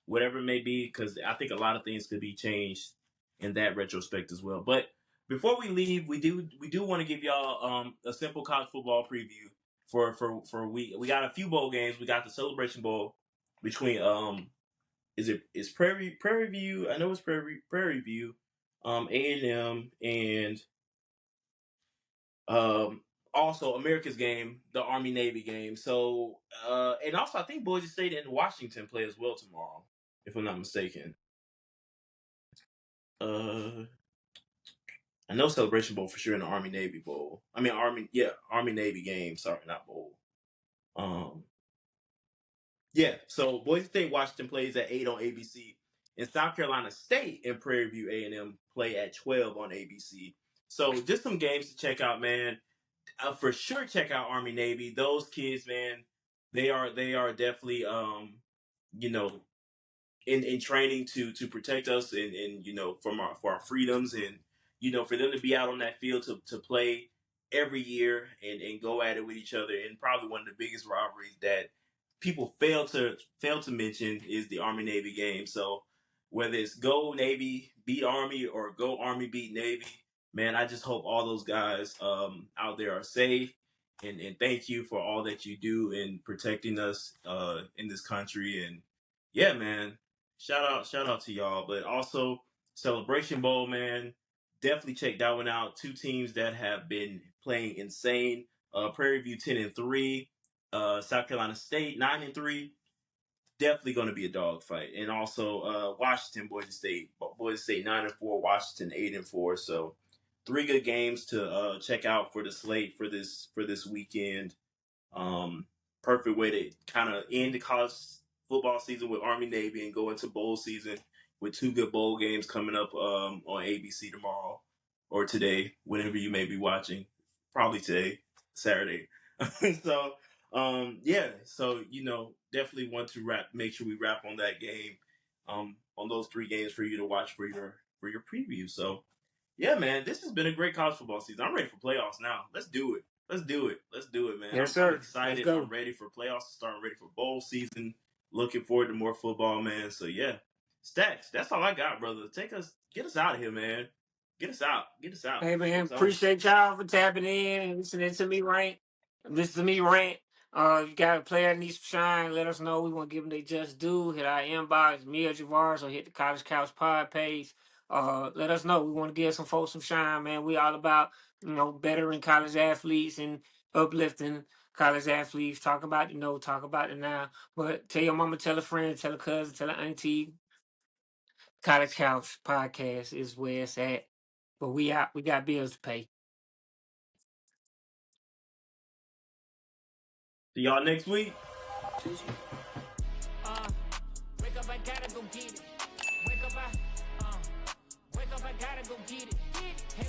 whatever it may be, because I think a lot of things could be changed in that retrospect as well. But before we leave, we do want to give y'all a simple college football preview for a week. We got a few bowl games. We got the Celebration Bowl between is Prairie View? I know it's Prairie View, A&M and um, also America's game, the Army Navy game. So, and also I think Boise State and Washington play as well tomorrow, if I'm not mistaken. Uh, I know Celebration Bowl for sure in the Army Navy Bowl. I mean Army Navy game. Sorry, not bowl. Um, yeah. So Boise State Washington plays at 8 on ABC, and South Carolina State and Prairie View A&M play at 12 on ABC. So just some games to check out, man. For sure check out Army Navy. Those kids, man, they are definitely you know in training to protect us and from our for our freedoms and for them to be out on that field to play. every year and go at it with each other. And probably one of the biggest rivalries that people fail to mention is the Army Navy game. So whether it's go Navy beat Army or go Army beat Navy, man, I just hope all those guys out there are safe. And thank you for all that you do in protecting us in this country. And yeah, man, shout out to y'all. But also Celebration Bowl, man, definitely check that one out. Two teams that have been playing insane. Prairie View 10-3, South Carolina State 9-3. Definitely going to be a dogfight. And also Washington, Boise State 9-4, Washington 8-4. So three good games to check out for the slate for this weekend. Perfect way to kind of end the college football season with Army Navy and go into bowl season with two good bowl games coming up on ABC tomorrow or today, whenever you may be watching. Probably today, Saturday. So yeah, so definitely want to make sure we wrap on that game, on those three games for you to watch for your preview. So yeah, man, this has been a great college football season. I'm ready for playoffs now. Let's do it. Let's do it. Let's do it, man. Yes, I'm sir. Let's excited. I'm go. ready for playoffs to start. I'm ready for bowl season. Looking forward to more football, man. So yeah, Stacks. That's all I got, brother. Get us out of here, man. Get us out. Get us out. Hey man, It's on. appreciate y'all for tapping in and listening to me rant. Listen to me rant. You got a player that needs to shine, let us know. We want to give them their just due. Hit our inbox, me or Javars, or hit the College Couch Pod page. Let us know. We want to give some folks some shine, man. We all about, bettering college athletes and uplifting college athletes. Talk about talk about it now. But tell your mama, tell a friend, tell a cousin, tell an auntie. College Couch Podcast is where it's at. But we out. We got bills to pay. See y'all next week. Wake up, I gotta go get it. Wake up, I gotta go get it. Hey,